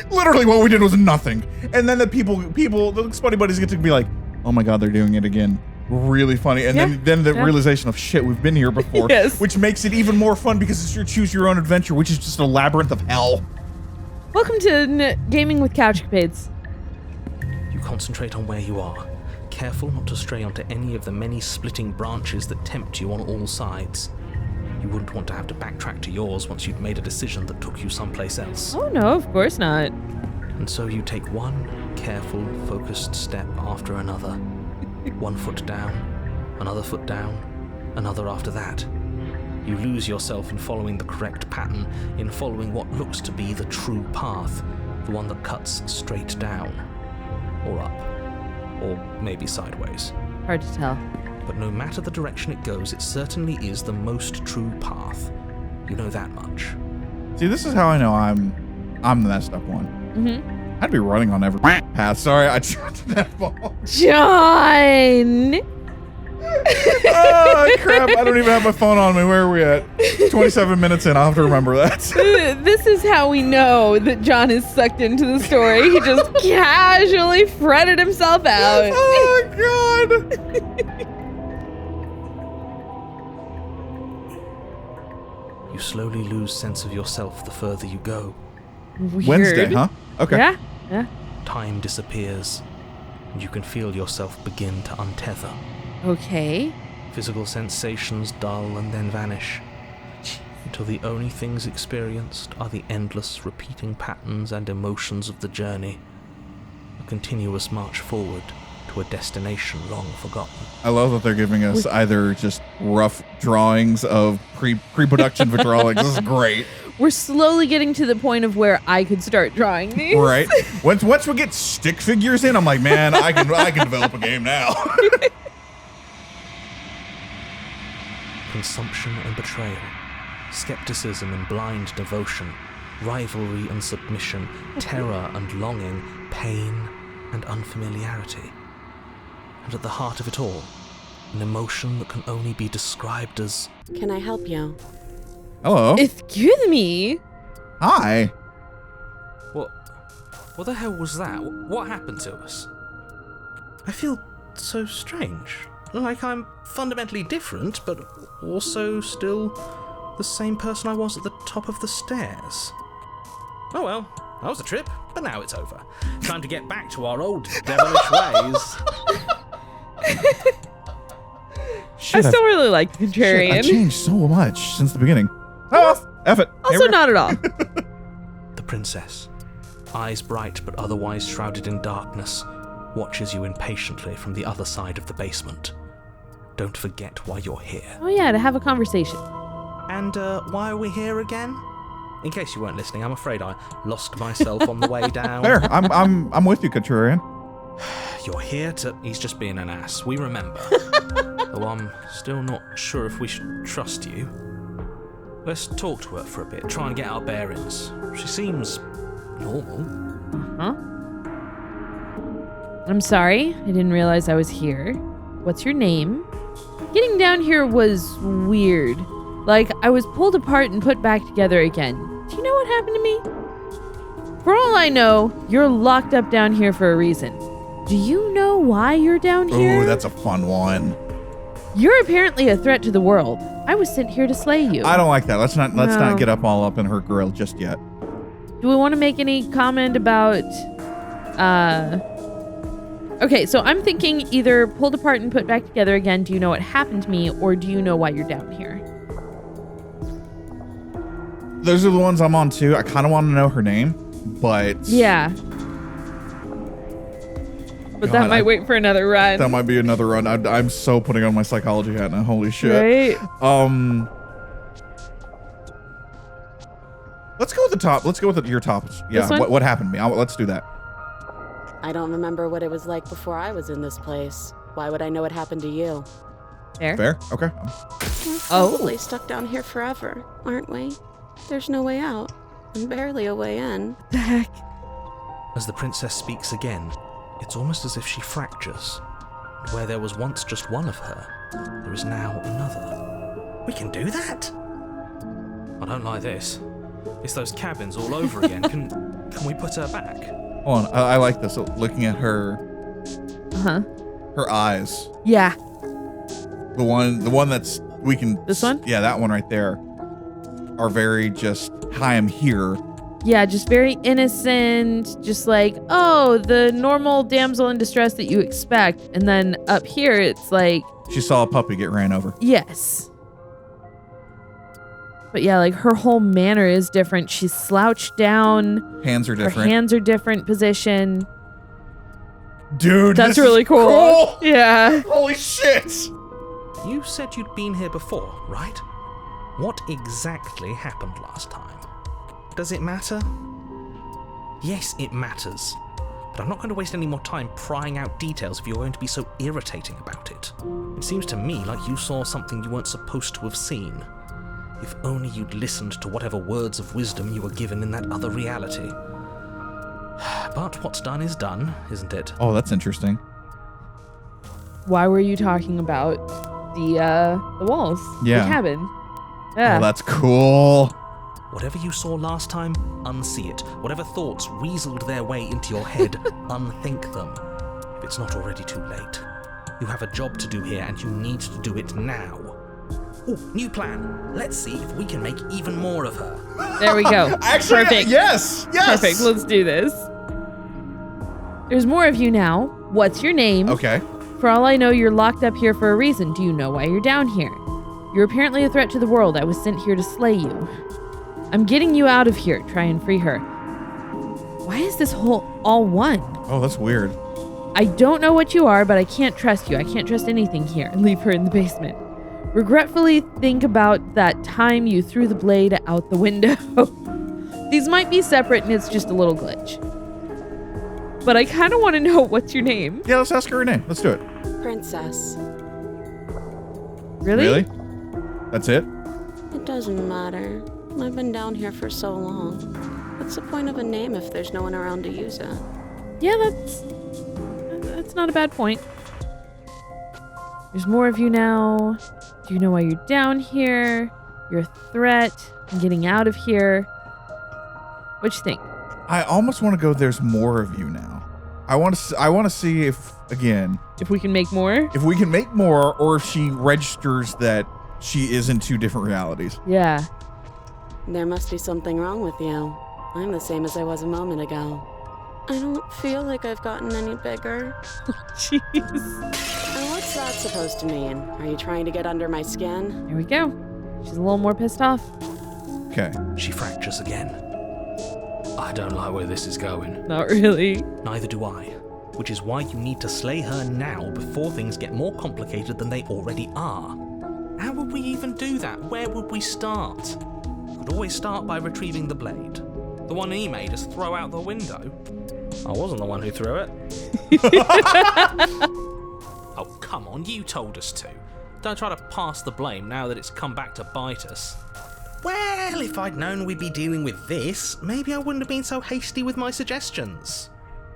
[SPEAKER 1] Literally what we did was nothing. And then the the Spuddy Buddies get to be like, oh my god, they're doing it again. Really funny. And then the realization of shit, we've been here before.
[SPEAKER 2] Yes.
[SPEAKER 1] Which makes it even more fun because it's your choose your own adventure, which is just a labyrinth of hell.
[SPEAKER 2] Welcome to Gaming with CouchCapades.
[SPEAKER 3] You concentrate on where you are, careful not to stray onto any of the many splitting branches that tempt you on all sides. You wouldn't want to have to backtrack to yours once you'd made a decision that took you someplace else.
[SPEAKER 2] Oh no, of course not.
[SPEAKER 3] And so you take one careful, focused step after another. 1 foot down, another foot down, another after that. You lose yourself in following the correct pattern, in following what looks to be the true path, the one that cuts straight down, or up, or maybe sideways.
[SPEAKER 2] Hard to tell.
[SPEAKER 3] But no matter the direction it goes, it certainly is the most true path. You know that much.
[SPEAKER 1] See, this is how I know I'm the messed up one.
[SPEAKER 2] Mm-hmm.
[SPEAKER 1] I'd be running on every path. Sorry, I dropped that ball.
[SPEAKER 2] John!
[SPEAKER 1] Oh, crap. I don't even have my phone on me. Where are we at? 27 minutes in. I'll have to remember that.
[SPEAKER 2] This is how we know that John is sucked into the story. He just casually fretted himself out.
[SPEAKER 1] Oh, God.
[SPEAKER 3] You slowly lose sense of yourself the further you go.
[SPEAKER 2] Weird.
[SPEAKER 1] Wednesday, huh? Okay.
[SPEAKER 2] Yeah.
[SPEAKER 3] Time disappears, and you can feel yourself begin to untether.
[SPEAKER 2] Okay.
[SPEAKER 3] Physical sensations dull and then vanish, until the only things experienced are the endless repeating patterns and emotions of the journey, a continuous march forward to a destination long forgotten.
[SPEAKER 1] I love that they're giving us either just rough drawings of pre-production for drawings. This is great.
[SPEAKER 2] We're slowly getting to the point of where I could start drawing these.
[SPEAKER 1] Right. Once we get stick figures in, I'm like, man, I can develop a game now.
[SPEAKER 3] Consumption and betrayal, skepticism and blind devotion, rivalry and submission, terror and longing, pain and unfamiliarity. And at the heart of it all, an emotion that can only be described as...
[SPEAKER 4] Can I help you?
[SPEAKER 1] Hello.
[SPEAKER 2] Excuse me?
[SPEAKER 1] Hi.
[SPEAKER 3] What the hell was that? What happened to us? I feel so strange. Like I'm fundamentally different, but also still the same person I was at the top of the stairs. Oh well, that was a trip, but now it's over. Time to get back to our old devilish ways.
[SPEAKER 2] I still really like the contrarian.
[SPEAKER 1] I've changed so much since the beginning. Oh, F it.
[SPEAKER 2] Also not at all.
[SPEAKER 3] The princess, eyes bright but otherwise shrouded in darkness, watches you impatiently from the other side of the basement. Don't forget why you're here.
[SPEAKER 2] Oh yeah, to have a conversation.
[SPEAKER 3] And why are we here again? In case you weren't listening, I'm afraid I lost myself on the way down.
[SPEAKER 1] There, I'm with you, Contrarian.
[SPEAKER 3] You're here to... He's just being an ass. We remember. Though I'm still not sure if we should trust you. Let's talk to her for a bit, try and get our bearings. She seems normal.
[SPEAKER 2] Huh? I'm sorry, I didn't realize I was here. What's your name? Getting down here was weird. Like, I was pulled apart and put back together again. Do you know what happened to me? For all I know, you're locked up down here for a reason. Do you know why you're down here?
[SPEAKER 1] Ooh, that's a fun one.
[SPEAKER 2] You're apparently a threat to the world. I was sent here to slay you.
[SPEAKER 1] I don't like that. Let's not get up all up in her grill just yet.
[SPEAKER 2] Do we want to make any comment about Okay, so I'm thinking either pulled apart and put back together again, do you know what happened to me, or do you know why you're down here?
[SPEAKER 1] Those are the ones I'm on too. I kind of want to know her name, but
[SPEAKER 2] yeah. But that might wait for another run.
[SPEAKER 1] That might be another run. I'm so putting on my psychology hat now. Holy shit.
[SPEAKER 2] Right?
[SPEAKER 1] Let's go with the top. Let's go with your top. Yeah. What happened to me? Let's do that.
[SPEAKER 4] I don't remember what it was like before I was in this place. Why would I know what happened to you?
[SPEAKER 1] Fair? Okay.
[SPEAKER 4] We're probably stuck down here forever, aren't we? There's no way out, and barely a way in.
[SPEAKER 2] What the heck?
[SPEAKER 3] As the princess speaks again, it's almost as if she fractures. Where there was once just one of her, there is now another. We can do that? I don't like this. It's those cabins all over again. Can we put her back?
[SPEAKER 1] Hold on. I like this. Looking at her. Her eyes.
[SPEAKER 2] Yeah.
[SPEAKER 1] The one that's we can.
[SPEAKER 2] This one?
[SPEAKER 1] Yeah, that one right there. Are very just, hi, I'm here.
[SPEAKER 2] Yeah, just very innocent, just like, oh, the normal damsel in distress that you expect. And then up here, it's like...
[SPEAKER 1] She saw a puppy get ran over.
[SPEAKER 2] Yes. But yeah, like her whole manner is different. She's slouched down.
[SPEAKER 1] Hands are different.
[SPEAKER 2] Her hands are different position.
[SPEAKER 1] Dude,
[SPEAKER 2] that's really cool. Yeah.
[SPEAKER 1] Holy shit.
[SPEAKER 3] You said you'd been here before, right? What exactly happened last time? Does it matter? Yes, it matters. But I'm not going to waste any more time prying out details if you're going to be so irritating about it. It seems to me like you saw something you weren't supposed to have seen. If only you'd listened to whatever words of wisdom you were given in that other reality. But what's done is done, isn't it?
[SPEAKER 1] Oh, that's interesting.
[SPEAKER 2] Why were you talking about the walls?
[SPEAKER 1] Yeah.
[SPEAKER 2] The cabin. Yeah.
[SPEAKER 1] Oh, that's cool.
[SPEAKER 3] Whatever you saw last time, unsee it. Whatever thoughts weaseled their way into your head, unthink them. If it's not already too late. You have a job to do here, and you need to do it now. Oh, new plan. Let's see if we can make even more of her.
[SPEAKER 2] There we go.
[SPEAKER 1] Actually,
[SPEAKER 2] perfect.
[SPEAKER 1] Yes.
[SPEAKER 2] Perfect. Let's do this. There's more of you now. What's your name?
[SPEAKER 1] Okay.
[SPEAKER 2] For all I know, you're locked up here for a reason. Do you know why you're down here? You're apparently a threat to the world. I was sent here to slay you. I'm getting you out of here. Try and free her. Why is this all one?
[SPEAKER 1] Oh, that's weird.
[SPEAKER 2] I don't know what you are, but I can't trust you. I can't trust anything here. Leave her in the basement. Regretfully think about that time you threw the blade out the window. These might be separate and it's just a little glitch. But I kind of want to know what's your name.
[SPEAKER 1] Yeah, let's ask her name. Let's do it.
[SPEAKER 4] Princess.
[SPEAKER 2] Really?
[SPEAKER 1] That's it?
[SPEAKER 4] It doesn't matter. I've been down here for so long. What's the point of a name if there's no one around to use it?
[SPEAKER 2] Yeah, that's not a bad point. There's more of you now. Do you know why you're down here? You're a threat. I'm getting out of here. What you think?
[SPEAKER 1] I almost want to go, there's more of you now. I want to see if
[SPEAKER 2] we can make more?
[SPEAKER 1] If we can make more, or if she registers that she is in two different realities.
[SPEAKER 2] Yeah.
[SPEAKER 4] There must be something wrong with you. I'm the same as I was a moment ago. I don't feel like I've gotten any bigger.
[SPEAKER 2] Jeez.
[SPEAKER 4] And what's that supposed to mean? Are you trying to get under my skin?
[SPEAKER 2] Here we go. She's a little more pissed off.
[SPEAKER 1] Okay.
[SPEAKER 3] She fractures again. I don't like where this is going.
[SPEAKER 2] Not really.
[SPEAKER 3] Neither do I. Which is why you need to slay her now before things get more complicated than they already are. How would we even do that? Where would we start? We could always start by retrieving the blade. The one he made us throw out the window. I wasn't the one who threw it. Oh, come on, you told us to. Don't try to pass the blame now that it's come back to bite us. Well, if I'd known we'd be dealing with this, maybe I wouldn't have been so hasty with my suggestions.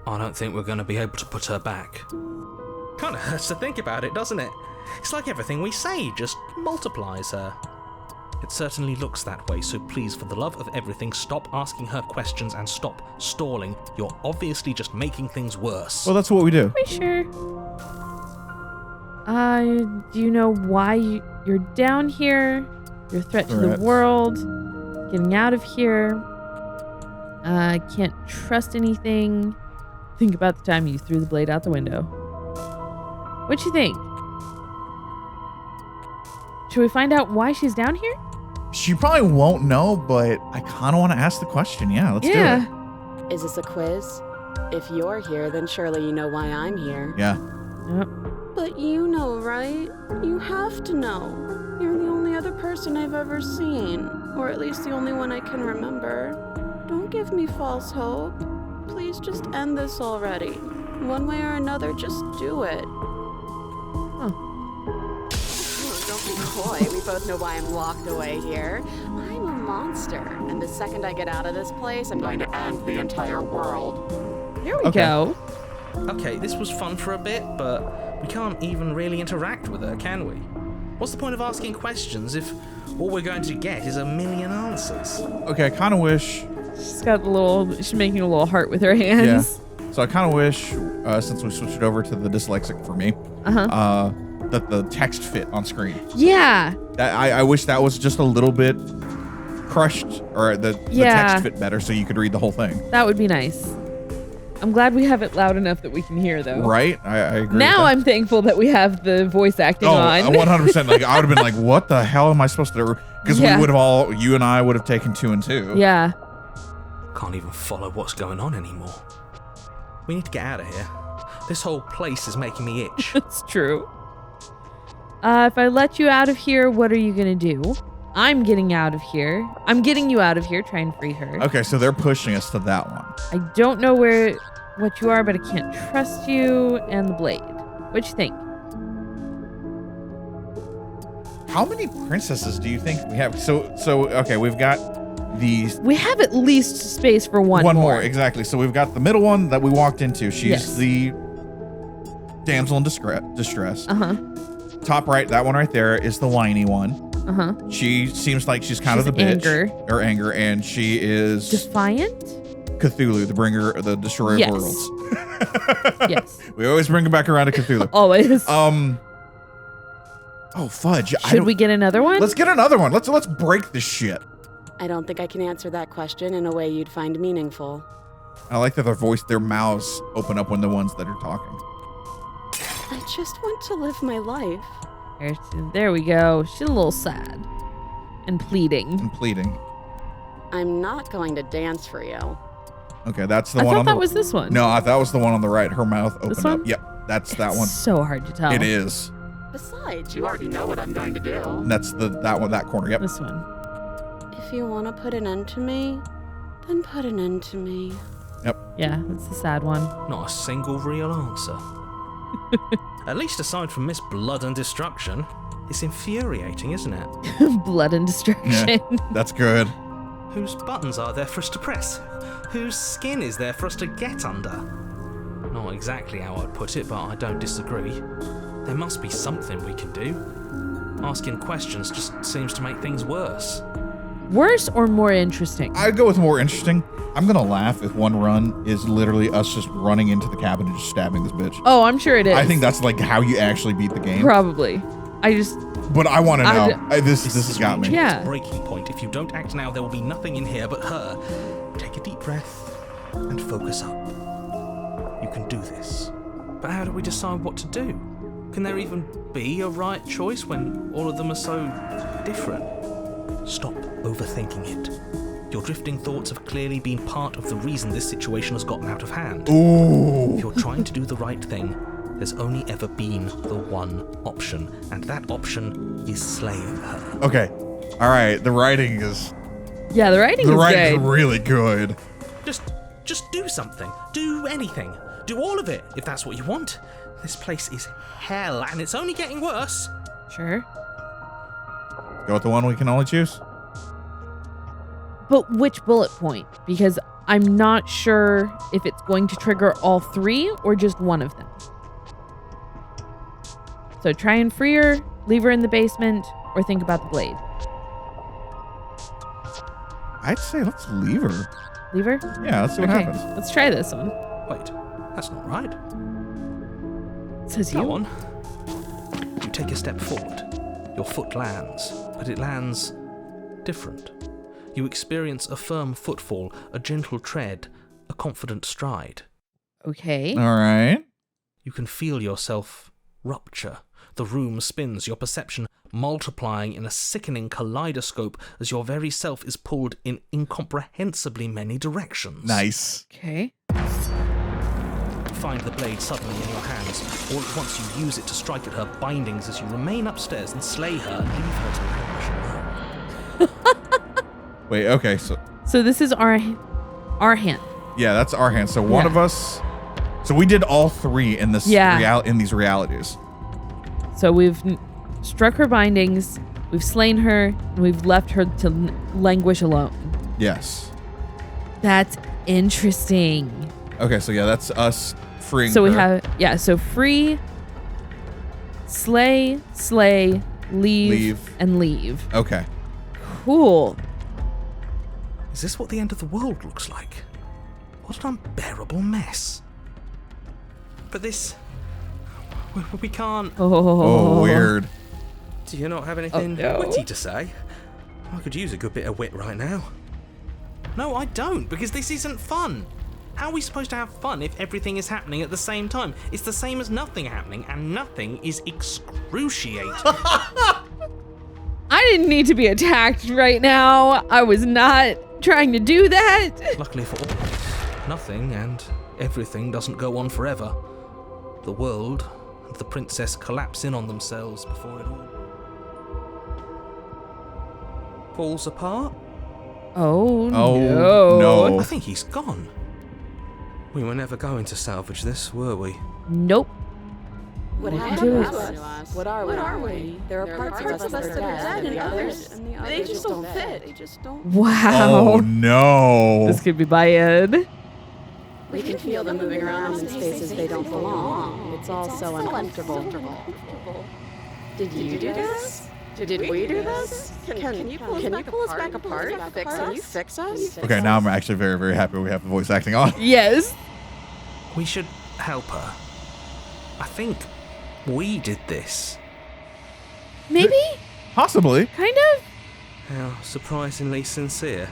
[SPEAKER 3] I don't think we're going to be able to put her back. Kind of hurts to think about it, doesn't it? It's like everything we say just multiplies her. It certainly looks that way, so please, for the love of everything, stop asking her questions and stop stalling. You're obviously just making things worse.
[SPEAKER 1] Well, that's what we do.
[SPEAKER 2] Are we sure? Do you know why you're down here? You're a threat to the world. Getting out of here. Can't trust anything. Think about the time you threw the blade out the window. What you think? Should we find out why she's down here?
[SPEAKER 1] She probably won't know, but I kind of want to ask the question. Yeah, let's do it.
[SPEAKER 4] Is this a quiz? If you're here, then surely you know why I'm here.
[SPEAKER 1] Yeah.
[SPEAKER 2] Yep.
[SPEAKER 4] But you know, right? You have to know. You're the only other person I've ever seen, or at least the only one I can remember. Don't give me false hope. Please just end this already. One way or another, just do it. Don't be coy. We both know why I'm locked away here. I'm a monster, and the second I get out of this place, I'm going to end the entire world.
[SPEAKER 2] Here we go.
[SPEAKER 3] Okay, this was fun for a bit, but we can't even really interact with her, can we? What's the point of asking questions if all we're going to get is a million answers?
[SPEAKER 1] Okay, I kind of wish...
[SPEAKER 2] She's making a little heart with her hands.
[SPEAKER 1] Yeah. So I kind of wish, since we switched it over to the dyslexic for me, that the text fit on screen.
[SPEAKER 2] Yeah.
[SPEAKER 1] I wish that was just a little bit crushed, or the text fit better so you could read the whole thing.
[SPEAKER 2] That would be nice. I'm glad we have it loud enough that we can hear, though.
[SPEAKER 1] Right? I agree.
[SPEAKER 2] Now I'm thankful that we have the voice acting on.
[SPEAKER 1] 100%. Like, I would have been like, what the hell am I supposed to do? Because we would have you and I would have taken 2 and 2.
[SPEAKER 2] Yeah.
[SPEAKER 3] Can't even follow what's going on anymore. We need to get out of here. This whole place is making me itch.
[SPEAKER 2] It's true. If I let you out of here, what are you going to do? I'm getting out of here. I'm getting you out of here. Try and free her.
[SPEAKER 1] Okay, so they're pushing us to that one.
[SPEAKER 2] I don't know what you are, but I can't trust you and the blade. What you think?
[SPEAKER 1] How many princesses do you think we have? So okay, we've got these.
[SPEAKER 2] We have at least space for one more.
[SPEAKER 1] One more, exactly. So we've got the middle one that we walked into. She's the damsel in distress. Top right, that one right there is the whiny one. She seems like she's kind of the bitch. Anger, and she is
[SPEAKER 2] defiant.
[SPEAKER 1] Cthulhu, the destroyer of worlds.
[SPEAKER 2] Yes.
[SPEAKER 1] We always bring it back around to Cthulhu.
[SPEAKER 2] Always.
[SPEAKER 1] Oh fudge.
[SPEAKER 2] Should we get another one?
[SPEAKER 1] Let's get another one. Let's break this shit.
[SPEAKER 4] I don't think I can answer that question in a way you'd find meaningful.
[SPEAKER 1] I like that their mouths open up when the ones that are talking.
[SPEAKER 4] I just want to live my life.
[SPEAKER 2] There we go. She's a little sad. And pleading.
[SPEAKER 4] I'm not going to dance for you.
[SPEAKER 1] Okay, that's the
[SPEAKER 2] one
[SPEAKER 1] on the...
[SPEAKER 2] I thought that was this one.
[SPEAKER 1] No, that was the one on the right. Her mouth opened up. Yep, that's that one.
[SPEAKER 2] So hard to tell.
[SPEAKER 1] It is.
[SPEAKER 4] Besides, you already know what I'm going to do.
[SPEAKER 1] And that's that corner. Yep.
[SPEAKER 2] This one.
[SPEAKER 4] If you want to put an end to me, then put an end to me.
[SPEAKER 1] Yep.
[SPEAKER 2] Yeah, that's the sad one.
[SPEAKER 3] Not a single real answer. At least aside from Miss Blood and Destruction, it's infuriating, isn't it?
[SPEAKER 2] Blood and destruction.
[SPEAKER 1] Yeah, that's good.
[SPEAKER 3] Whose buttons are there for us to press? Whose skin is there for us to get under? Not exactly how I'd put it, but I don't disagree. There must be something we can do. Asking questions just seems to make things worse.
[SPEAKER 2] Worse or more interesting?
[SPEAKER 1] I'd go with more interesting. I'm going to laugh if one run is literally us just running into the cabin and just stabbing this bitch.
[SPEAKER 2] Oh, I'm sure it is.
[SPEAKER 1] I think that's like how you actually beat the game.
[SPEAKER 2] Probably.
[SPEAKER 1] But I want to know. This has got me.
[SPEAKER 2] Yeah.
[SPEAKER 3] Breaking point. If you don't act now, there will be nothing in here but her. Take a deep breath and focus up. You can do this. But how do we decide what to do? Can there even be a right choice when all of them are so different? Stop overthinking it. Your drifting thoughts have clearly been part of the reason this situation has gotten out of hand.
[SPEAKER 1] Ooh.
[SPEAKER 3] If you're trying to do the right thing, there's only ever been the one option, and that option is slaying her.
[SPEAKER 1] Okay. All right. The writing is...
[SPEAKER 2] Yeah, the writing is
[SPEAKER 1] really good.
[SPEAKER 3] Just Just do something. Do anything. Do all of it, if that's what you want. This place is hell, and it's only getting worse.
[SPEAKER 2] Sure.
[SPEAKER 1] Go with the one we can only choose?
[SPEAKER 2] But which bullet point? Because I'm not sure if it's going to trigger all 3 or just one of them. So try and free her, leave her in the basement, or think about the blade.
[SPEAKER 1] I'd say let's leave her.
[SPEAKER 2] Leave her?
[SPEAKER 1] Yeah, let's see what happens.
[SPEAKER 2] Let's try this one.
[SPEAKER 3] Wait, that's not right.
[SPEAKER 2] It says
[SPEAKER 3] Go
[SPEAKER 2] you.
[SPEAKER 3] on. You take a step forward. Your foot lands, but it lands different. You experience a firm footfall, a gentle tread, a confident stride.
[SPEAKER 2] Okay.
[SPEAKER 1] All right.
[SPEAKER 3] You can feel yourself rupture. The room spins, your perception multiplying in a sickening kaleidoscope as your very self is pulled in incomprehensibly many directions.
[SPEAKER 1] Nice.
[SPEAKER 2] Okay.
[SPEAKER 3] You find the blade suddenly in your hands. All at once you use it to strike at her bindings as you remain upstairs and slay her and leave her to perish alone.
[SPEAKER 1] Wait, okay, so
[SPEAKER 2] this is our hand.
[SPEAKER 1] yeah, that's our hand. So one of us. So we did all 3 in this in these realities.
[SPEAKER 2] So we've struck her bindings, we've slain her, and we've left her to languish alone.
[SPEAKER 1] Yes.
[SPEAKER 2] That's interesting.
[SPEAKER 1] Okay, so yeah, that's us freeing
[SPEAKER 2] So
[SPEAKER 1] her.
[SPEAKER 2] we have, so free, slay, leave, and leave.
[SPEAKER 1] Okay.
[SPEAKER 2] Cool.
[SPEAKER 3] Is this what the end of the world looks like? What an unbearable mess. But this... We can't...
[SPEAKER 1] Oh, weird.
[SPEAKER 3] Do you not have anything
[SPEAKER 2] no.
[SPEAKER 3] witty to say? I could use a good bit of wit right now. No, I don't, because this isn't fun. How are we supposed to have fun if everything is happening at the same time? It's the same as nothing happening, and nothing is excruciating.
[SPEAKER 2] I didn't need to be attacked right now. I was not trying to do that.
[SPEAKER 3] Luckily for all, nothing and everything doesn't go on forever. The world and the princess collapse in on themselves before it all falls apart.
[SPEAKER 2] Oh,
[SPEAKER 1] no.
[SPEAKER 3] I think he's gone. We were never going to salvage this, were we?
[SPEAKER 2] Nope.
[SPEAKER 4] What
[SPEAKER 2] happened
[SPEAKER 4] to
[SPEAKER 2] to
[SPEAKER 4] us? What are we? There are parts of us that are dead, and the others, they just don't fit. They just don't.
[SPEAKER 2] Wow.
[SPEAKER 1] Oh no.
[SPEAKER 2] This could be bad.
[SPEAKER 4] We can feel them moving around in spaces they don't belong. It's all so uncomfortable. Did you do this? Did we do this? Can you pull us back apart? Can you fix us?
[SPEAKER 1] Okay, now I'm actually very, very happy we have the voice acting on.
[SPEAKER 2] Yes.
[SPEAKER 3] We should help her. I think we did this.
[SPEAKER 2] Maybe?
[SPEAKER 1] Possibly.
[SPEAKER 2] Kind of?
[SPEAKER 3] How surprisingly sincere.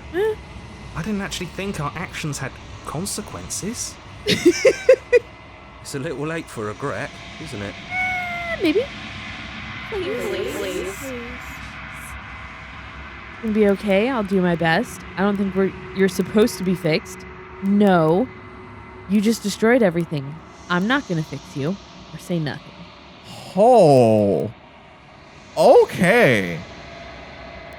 [SPEAKER 3] I didn't actually think our actions had consequences. It's a little late for regret, isn't it?
[SPEAKER 2] Maybe.
[SPEAKER 4] Please.
[SPEAKER 2] It'll be okay. I'll do my best. I don't think you're supposed to be fixed. No. You just destroyed everything. I'm not going to fix you or say nothing.
[SPEAKER 1] Oh. Okay.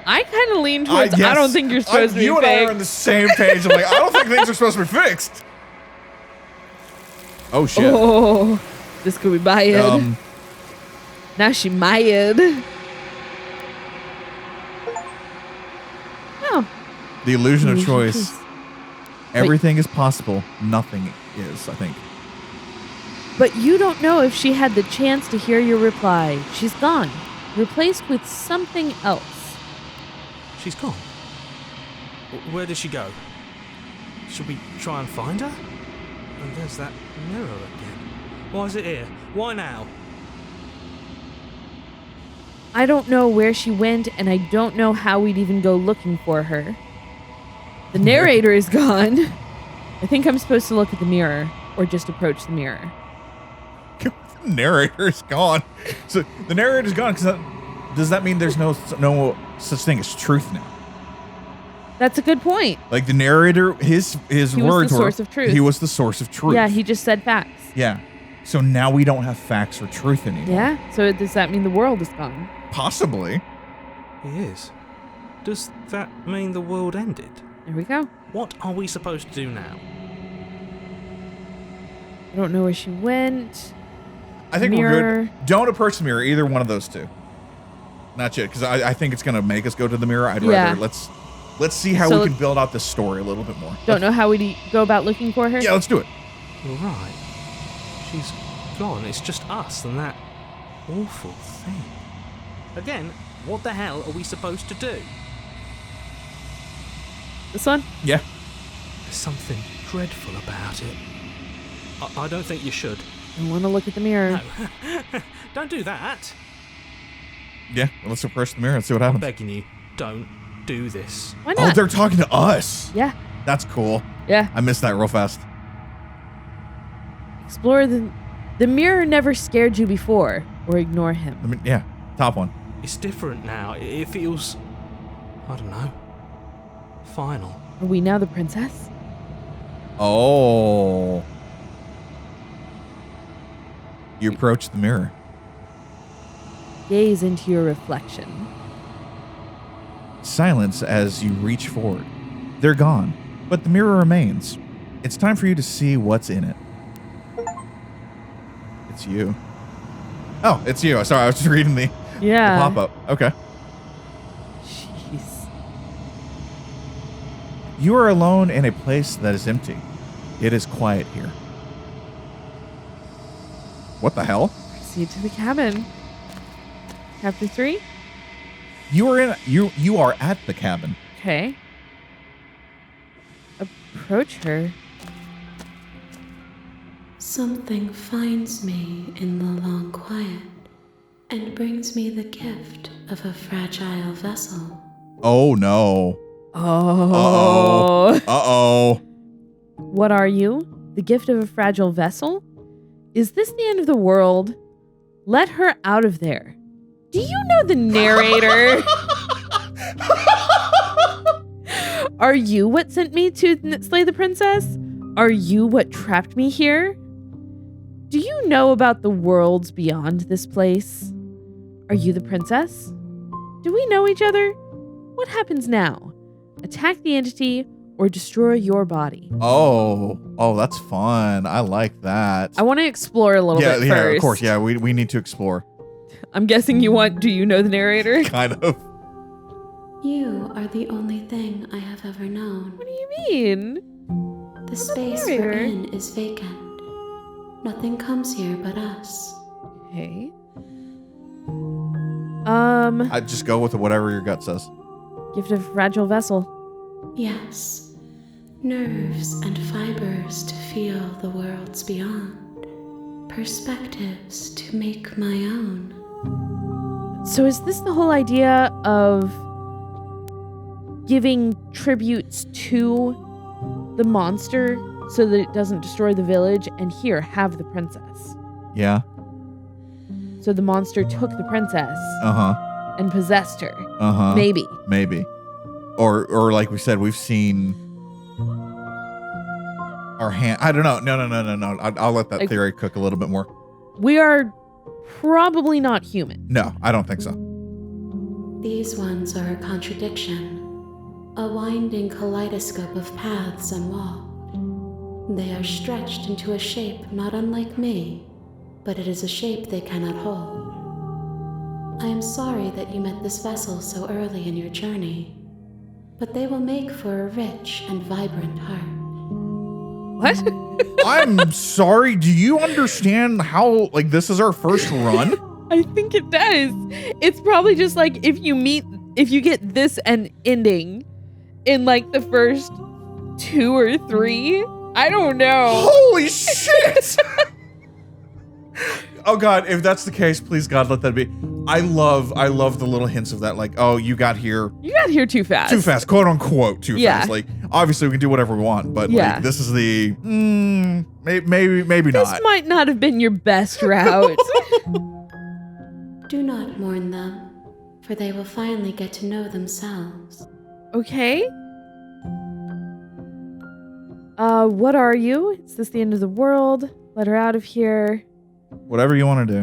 [SPEAKER 2] I kind of lean towards,
[SPEAKER 1] yes.
[SPEAKER 2] I don't think you're supposed to be
[SPEAKER 1] you
[SPEAKER 2] fixed.
[SPEAKER 1] and I are on the same page. I'm like, I don't think things are supposed to be fixed. Oh, shit.
[SPEAKER 2] Oh, this could be bad. Now she mad. Oh.
[SPEAKER 1] The illusion of choice. Everything is possible. Nothing is, I think.
[SPEAKER 2] But you don't know if she had the chance to hear your reply. She's gone, replaced with something else.
[SPEAKER 3] She's gone. Where did she go? Should we try and find her? And there's that mirror again. Why is it here? Why now?
[SPEAKER 2] I don't know where she went, and I don't know how we'd even go looking for her. The narrator is gone. I think I'm supposed to look at the mirror, or just approach the mirror.
[SPEAKER 1] The narrator's gone. So the narrator's gone. Does that mean there's no such thing as truth now?
[SPEAKER 2] That's a good point.
[SPEAKER 1] Like the narrator, his words were... He was the source of truth. He was the source of truth.
[SPEAKER 2] Yeah, he just said facts.
[SPEAKER 1] Yeah. So now we don't have facts or truth anymore.
[SPEAKER 2] Yeah? So does that mean the world is gone?
[SPEAKER 1] Possibly.
[SPEAKER 3] It is. Does that mean the world ended?
[SPEAKER 2] There we go.
[SPEAKER 3] What are we supposed to do now?
[SPEAKER 2] I don't know where she went.
[SPEAKER 1] I think
[SPEAKER 2] Mirror.
[SPEAKER 1] we're good. Don't approach the mirror, either one of those two. Not yet, because I think it's going to make us go to the mirror. I'd rather, let's see how we can build out this story a little bit more.
[SPEAKER 2] Don't know how we go about looking for her?
[SPEAKER 1] Yeah, let's do it.
[SPEAKER 3] You're right. She's gone. It's just us and that awful thing. Again, what the hell are we supposed to do?
[SPEAKER 2] This one?
[SPEAKER 1] Yeah.
[SPEAKER 3] There's something dreadful about it. I don't think you should.
[SPEAKER 2] I want to look at the mirror.
[SPEAKER 3] No. Don't do that.
[SPEAKER 1] Yeah, well, let's approach the mirror and see what
[SPEAKER 3] I'm
[SPEAKER 1] happens.
[SPEAKER 3] begging you, don't do this.
[SPEAKER 2] Why not?
[SPEAKER 1] Oh, they're talking to us.
[SPEAKER 2] Yeah.
[SPEAKER 1] That's cool.
[SPEAKER 2] Yeah.
[SPEAKER 1] I missed that real fast.
[SPEAKER 2] Explore the mirror never scared you before, or ignore him.
[SPEAKER 1] I mean, yeah, top one.
[SPEAKER 3] It's different now. It feels, I don't know, final.
[SPEAKER 2] Are we now the princess?
[SPEAKER 1] Oh. You approach the mirror.
[SPEAKER 2] Gaze into your reflection.
[SPEAKER 1] Silence as you reach forward. They're gone, but the mirror remains. It's time for you to see what's in it. It's you. Oh, it's you. Sorry, I was just reading the pop-up. Okay.
[SPEAKER 2] Jeez.
[SPEAKER 1] You are alone in a place that is empty. It is quiet here. What the hell?
[SPEAKER 2] Proceed to the cabin. Chapter 3?
[SPEAKER 1] You are at the cabin.
[SPEAKER 2] Okay. Approach her.
[SPEAKER 4] Something finds me in the long quiet and brings me the gift of a fragile vessel.
[SPEAKER 1] Oh no.
[SPEAKER 2] Oh.
[SPEAKER 1] Uh-oh.
[SPEAKER 2] What are you? The gift of a fragile vessel? Is this the end of the world? Let her out of there. Do you know the narrator? Are you what sent me to slay the princess? Are you what trapped me here? Do you know about the worlds beyond this place? Are you the princess? Do we know each other? What happens now? Attack the entity or destroy your body.
[SPEAKER 1] Oh, that's fun. I like that.
[SPEAKER 2] I want to explore a little bit first.
[SPEAKER 1] Yeah, of course. Yeah, we need to explore.
[SPEAKER 2] I'm guessing you want, do you know the narrator?
[SPEAKER 1] Kind of.
[SPEAKER 4] You are the only thing I have ever known.
[SPEAKER 2] What do you mean?
[SPEAKER 4] The space we're in is vacant. Nothing comes here but us.
[SPEAKER 2] Okay.
[SPEAKER 1] I'd just go with whatever your gut says.
[SPEAKER 2] Gift of fragile vessel.
[SPEAKER 4] Yes. Nerves and fibers to feel the worlds beyond. Perspectives to make my own.
[SPEAKER 2] So is this the whole idea of giving tributes to the monster so that it doesn't destroy the village, and here, have the princess?
[SPEAKER 1] Yeah.
[SPEAKER 2] So the monster took the princess and possessed her. Maybe.
[SPEAKER 1] Or like we said, we've seen our hand. I don't know. No. I'll let that theory cook a little bit more.
[SPEAKER 2] We are probably not human.
[SPEAKER 1] No, I don't think so.
[SPEAKER 4] These ones are a contradiction. A winding kaleidoscope of paths and walls. They are stretched into a shape not unlike me, but it is a shape they cannot hold. I am sorry that you met this vessel so early in your journey, but they will make for a rich and vibrant heart.
[SPEAKER 2] What?
[SPEAKER 1] I'm sorry. Do you understand how, this is our first run?
[SPEAKER 2] I think it does. It's probably just like if you get this ending in the first 2 or 3. I don't know.
[SPEAKER 1] Holy shit! Oh God, if that's the case, please God, let that be. I love the little hints of that, you got here
[SPEAKER 2] too fast.
[SPEAKER 1] Too fast, quote unquote, too fast. Obviously we can do whatever we want, but this is the maybe not.
[SPEAKER 2] This might not have been your best route.
[SPEAKER 4] Do not mourn them, for they will finally get to know themselves.
[SPEAKER 2] Okay. What are you? Is this the end of the world? Let her out of here.
[SPEAKER 1] Whatever you want to do.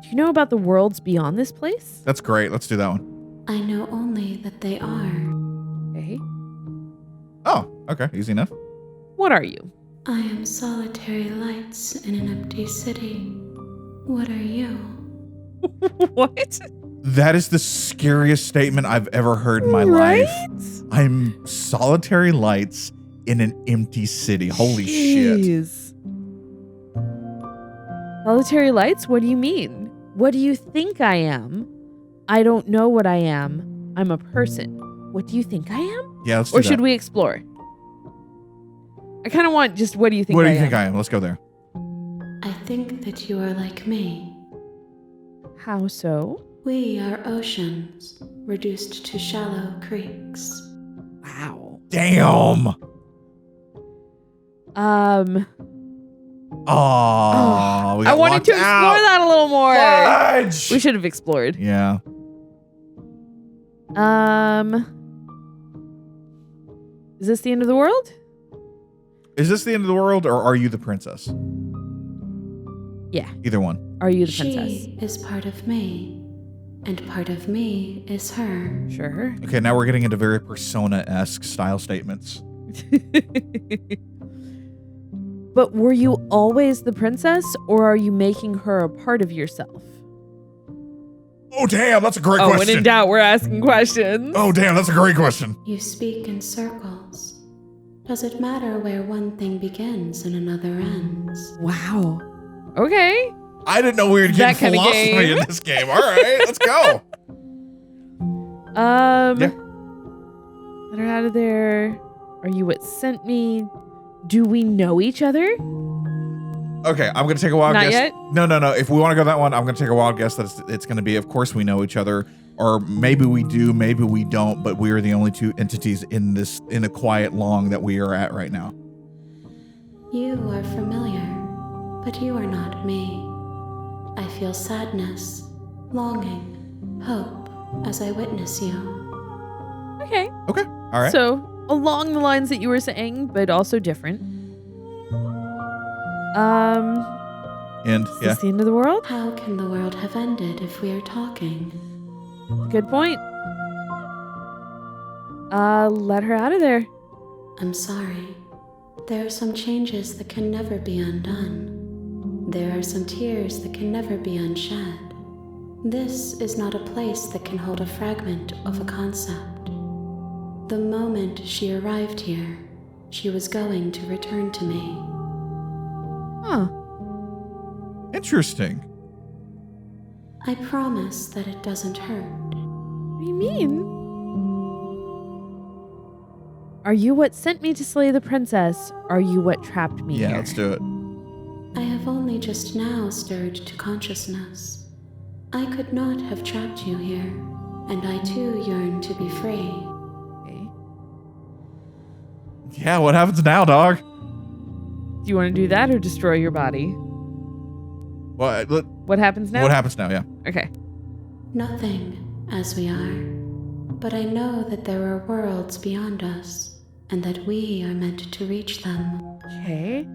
[SPEAKER 2] Do you know about the worlds beyond this place?
[SPEAKER 1] That's great. Let's do that one.
[SPEAKER 4] I know only that they are.
[SPEAKER 2] Okay.
[SPEAKER 1] Oh, okay. Easy enough.
[SPEAKER 2] What are you?
[SPEAKER 4] I am solitary lights in an empty city. What are you?
[SPEAKER 2] What?
[SPEAKER 1] That is the scariest statement I've ever heard in my life. I'm solitary lights in an empty city. Holy shit.
[SPEAKER 2] Solitary lights? What do you mean? What do you think I am? I don't know what I am. I'm a person. What do you think I am?
[SPEAKER 1] Yeah, let's do
[SPEAKER 2] Or
[SPEAKER 1] that.
[SPEAKER 2] should we explore? I kind of want just what do you think
[SPEAKER 1] What do
[SPEAKER 2] I
[SPEAKER 1] you
[SPEAKER 2] am?
[SPEAKER 1] think I am? Let's go there.
[SPEAKER 4] I think that you are like me.
[SPEAKER 2] How so?
[SPEAKER 4] We are oceans, reduced to shallow creeks.
[SPEAKER 2] Wow.
[SPEAKER 1] Damn. We
[SPEAKER 2] I
[SPEAKER 1] got
[SPEAKER 2] wanted to
[SPEAKER 1] locked
[SPEAKER 2] explore
[SPEAKER 1] out.
[SPEAKER 2] that a little more.
[SPEAKER 1] Fudge!
[SPEAKER 2] We should have explored.
[SPEAKER 1] Yeah.
[SPEAKER 2] Is this the end of the world?
[SPEAKER 1] Is this the end of the world, or are you the princess?
[SPEAKER 2] Yeah.
[SPEAKER 1] Either one.
[SPEAKER 2] Are you the princess?
[SPEAKER 4] She is part of me, and part of me is her.
[SPEAKER 2] Sure.
[SPEAKER 1] Okay, now we're getting into very Persona-esque style statements.
[SPEAKER 2] But were you always the princess, or are you making her a part of yourself?
[SPEAKER 1] Oh, damn, that's a great
[SPEAKER 2] When
[SPEAKER 1] question.
[SPEAKER 2] in doubt, we're asking questions.
[SPEAKER 1] Oh, damn, that's a great question.
[SPEAKER 4] You speak in circles. Does it matter where one thing begins and another ends?
[SPEAKER 2] Wow. Okay.
[SPEAKER 1] I didn't know we were
[SPEAKER 2] That
[SPEAKER 1] getting
[SPEAKER 2] kinda
[SPEAKER 1] philosophy
[SPEAKER 2] game.
[SPEAKER 1] in this game. All right, let's go. Yeah.
[SPEAKER 2] Let her out of there. Are you what sent me? Do we know each other?
[SPEAKER 1] Okay, I'm going to take a wild
[SPEAKER 2] Not
[SPEAKER 1] guess.
[SPEAKER 2] yet?
[SPEAKER 1] No. If we want to go that one, I'm going to take a wild guess that it's going to be, of course, we know each other. Or maybe we do, maybe we don't, but we are the only two entities in the quiet long that we are at right now.
[SPEAKER 4] You are familiar, but you are not me. I feel sadness, longing, hope as I witness you.
[SPEAKER 2] Okay.
[SPEAKER 1] Okay, all right.
[SPEAKER 2] So, along the lines that you were saying, but also different.
[SPEAKER 1] And
[SPEAKER 2] Is
[SPEAKER 1] yeah,
[SPEAKER 2] this the end of the world?
[SPEAKER 4] How can the world have ended if we are talking?
[SPEAKER 2] Good point. Let her out of there.
[SPEAKER 4] I'm sorry. There are some changes that can never be undone. There are some tears that can never be unshed. This is not a place that can hold a fragment of a concept. The moment she arrived here, she was going to return to me.
[SPEAKER 2] Huh.
[SPEAKER 1] interesting.
[SPEAKER 4] I promise that it doesn't hurt.
[SPEAKER 2] What do you mean? Are you what sent me to slay the princess? Are you what trapped me
[SPEAKER 1] Yeah,
[SPEAKER 2] here?
[SPEAKER 1] let's do it.
[SPEAKER 4] I have only just now stirred to consciousness. I could not have trapped you here, and I too yearn to be free.
[SPEAKER 2] Okay.
[SPEAKER 1] Yeah, what happens now, dog?
[SPEAKER 2] Do you want to do that or destroy your body? What happens now?
[SPEAKER 1] What happens now? Yeah.
[SPEAKER 2] Okay.
[SPEAKER 4] Nothing, as we are. But I know that there are worlds beyond us, and that we are meant to reach them.
[SPEAKER 2] Okay.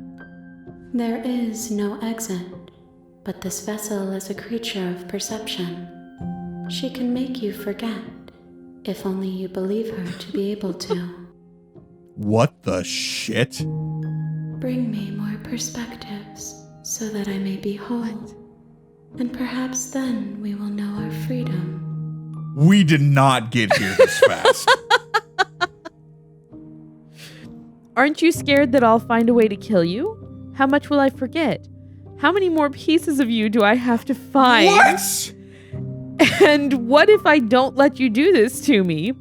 [SPEAKER 4] There is no exit, but this vessel is a creature of perception. She can make you forget, if only you believe her to be able to.
[SPEAKER 1] What the shit?
[SPEAKER 4] Bring me more perspectives, so that I may be whole. And perhaps then we will know our freedom.
[SPEAKER 1] We did not get here this fast.
[SPEAKER 2] Aren't you scared that I'll find a way to kill you? How much will I forget? How many more pieces of you do I have to find?
[SPEAKER 1] What?
[SPEAKER 2] And what if I don't let you do this to me?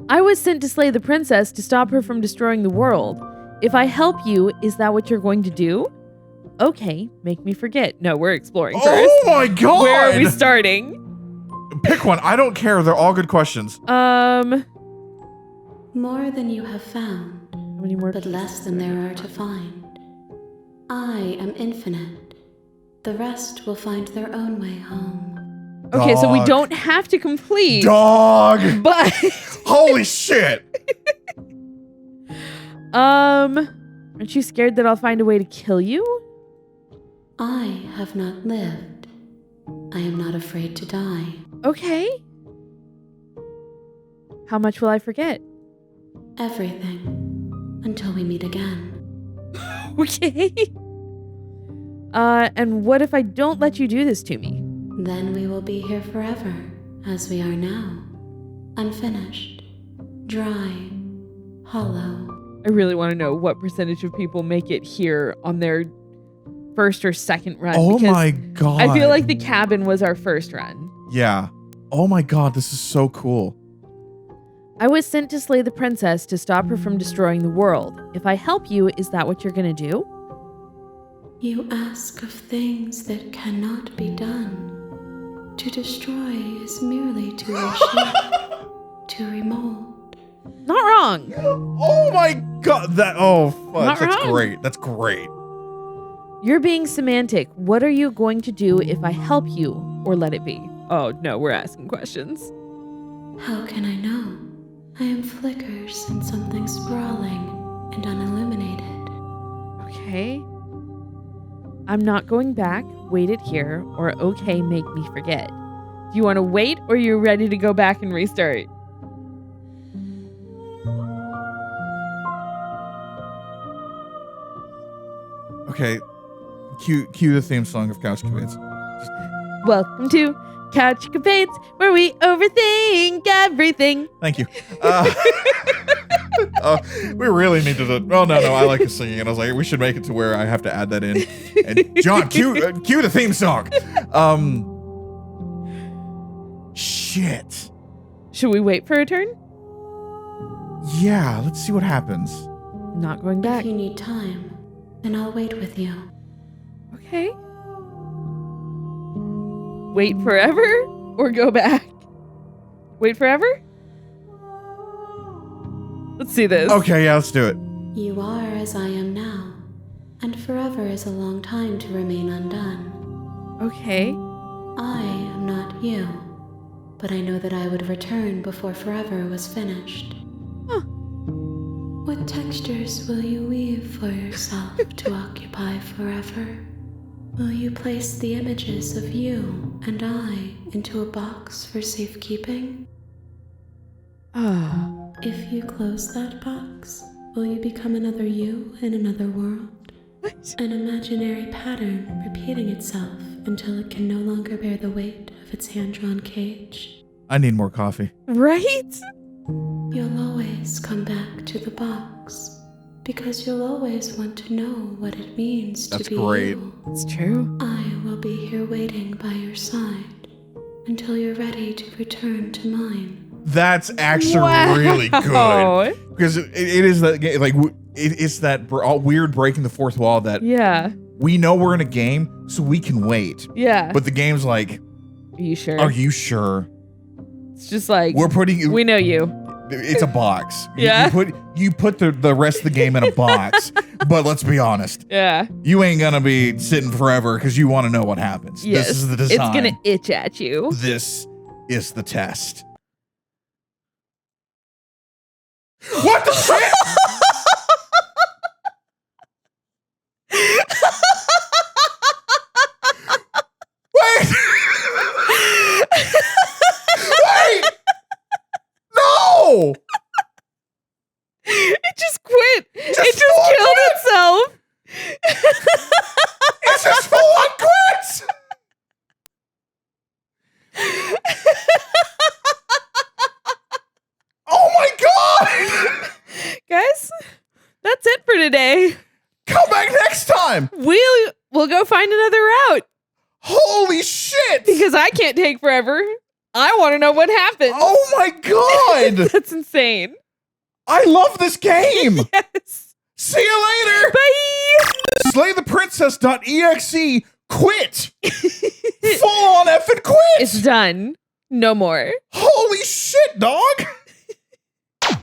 [SPEAKER 2] I was sent to slay the princess to stop her from destroying the world. If I help you, is that what you're going to do? Okay, make me forget. No, we're exploring first.
[SPEAKER 1] Oh my god!
[SPEAKER 2] Where are we starting?
[SPEAKER 1] Pick one. I don't care. They're all good questions.
[SPEAKER 4] More than you have found,
[SPEAKER 2] How many more
[SPEAKER 4] but less than there are to find. I am infinite. The rest will find their own way home.
[SPEAKER 2] Okay, so we
[SPEAKER 1] Dog.
[SPEAKER 2] don't have to complete.
[SPEAKER 1] Dog!
[SPEAKER 2] But
[SPEAKER 1] Holy shit!
[SPEAKER 2] aren't you scared that I'll find a way to kill you?
[SPEAKER 4] I have not lived. I am not afraid to die.
[SPEAKER 2] Okay. How much will I forget?
[SPEAKER 4] Everything. Until we meet again.
[SPEAKER 2] Okay. And what if I don't let you do this to me?
[SPEAKER 4] Then we will be here forever, as we are now. Unfinished, dry, hollow.
[SPEAKER 2] I really want to know what percentage of people make it here on their first or second run.
[SPEAKER 1] Oh
[SPEAKER 2] because
[SPEAKER 1] my God.
[SPEAKER 2] I feel like the cabin was our first run.
[SPEAKER 1] Yeah. Oh my God, this is so cool.
[SPEAKER 2] I was sent to slay the princess to stop her from destroying the world. If I help you, is that what you're going to do?
[SPEAKER 4] You ask of things that cannot be done. To destroy is merely to reshape, to remold.
[SPEAKER 2] Not wrong.
[SPEAKER 1] Oh my God.
[SPEAKER 2] Not
[SPEAKER 1] That's
[SPEAKER 2] wrong.
[SPEAKER 1] great. That's great.
[SPEAKER 2] You're being semantic. What are you going to do if I help you or let it be? Oh, no, we're asking questions.
[SPEAKER 4] How can I know? I am flickers in something sprawling and unilluminated.
[SPEAKER 2] Okay. I'm not going back, wait it here, or okay, make me forget. Do you want to wait or are you ready to go back and restart?
[SPEAKER 1] Okay. Cue the theme song of CouchCapades.
[SPEAKER 2] Welcome to CouchCapades, where we overthink everything.
[SPEAKER 1] Thank you. We really need to. Oh no, I like the singing, and I was like, we should make it to where I have to add that in. And John, cue the theme song. Shit.
[SPEAKER 2] Should we wait for a turn?
[SPEAKER 1] Yeah, let's see what happens.
[SPEAKER 2] Not going back.
[SPEAKER 4] If you need time, then I'll wait with you.
[SPEAKER 2] Okay. Wait forever or go back? Wait forever? Let's see this.
[SPEAKER 1] Okay, yeah, let's do it.
[SPEAKER 4] You are as I am now, and forever is a long time to remain undone.
[SPEAKER 2] Okay.
[SPEAKER 4] I am not you, but I know that I would return before forever was finished.
[SPEAKER 2] Huh.
[SPEAKER 4] What textures will you weave for yourself to occupy forever? Will you place the images of you and I into a box for safekeeping?
[SPEAKER 2] Ah.
[SPEAKER 4] If you close that box, will you become another you in another world?
[SPEAKER 2] What?
[SPEAKER 4] An imaginary pattern repeating itself until it can no longer bear the weight of its hand-drawn cage.
[SPEAKER 1] I need more coffee.
[SPEAKER 2] Right?
[SPEAKER 4] You'll always come back to the box, because you'll always want to know what it means
[SPEAKER 1] That's
[SPEAKER 4] to be
[SPEAKER 1] great.
[SPEAKER 4] you.
[SPEAKER 2] It's true.
[SPEAKER 4] I will be here waiting by your side until you're ready to return to mine.
[SPEAKER 1] That's actually
[SPEAKER 2] Wow.
[SPEAKER 1] really good because it is that like it's that weird breaking the fourth wall that
[SPEAKER 2] Yeah.
[SPEAKER 1] we know we're in a game, so we can wait.
[SPEAKER 2] Yeah.
[SPEAKER 1] But the game's like,
[SPEAKER 2] Are you sure?
[SPEAKER 1] are you sure?
[SPEAKER 2] It's just like,
[SPEAKER 1] We're putting you.
[SPEAKER 2] we know you.
[SPEAKER 1] It's a box.
[SPEAKER 2] Yeah.
[SPEAKER 1] You put the rest of the game in a box. But let's be honest,
[SPEAKER 2] Yeah.
[SPEAKER 1] you ain't gonna be sitting forever because you want to know what happens.
[SPEAKER 2] Yes.
[SPEAKER 1] This is the design.
[SPEAKER 2] It's going to itch at you.
[SPEAKER 1] This is the test. What the shit? Wait! Wait! No!
[SPEAKER 2] It just quit. It just
[SPEAKER 1] full
[SPEAKER 2] killed
[SPEAKER 1] quit.
[SPEAKER 2] itself.
[SPEAKER 1] It's just full on quits! Oh my god!
[SPEAKER 2] Guys, that's it for today.
[SPEAKER 1] Come back next time!
[SPEAKER 2] We'll go find another route
[SPEAKER 1] Holy shit!
[SPEAKER 2] because I can't take forever. I want to know what happened.
[SPEAKER 1] Oh my god!
[SPEAKER 2] That's insane.
[SPEAKER 1] I love this game!
[SPEAKER 2] Yes.
[SPEAKER 1] See you later!
[SPEAKER 2] Bye.
[SPEAKER 1] Slaytheprincess.exe quit! Full on effing quit!
[SPEAKER 2] It's done. No more.
[SPEAKER 1] Holy shit, dog!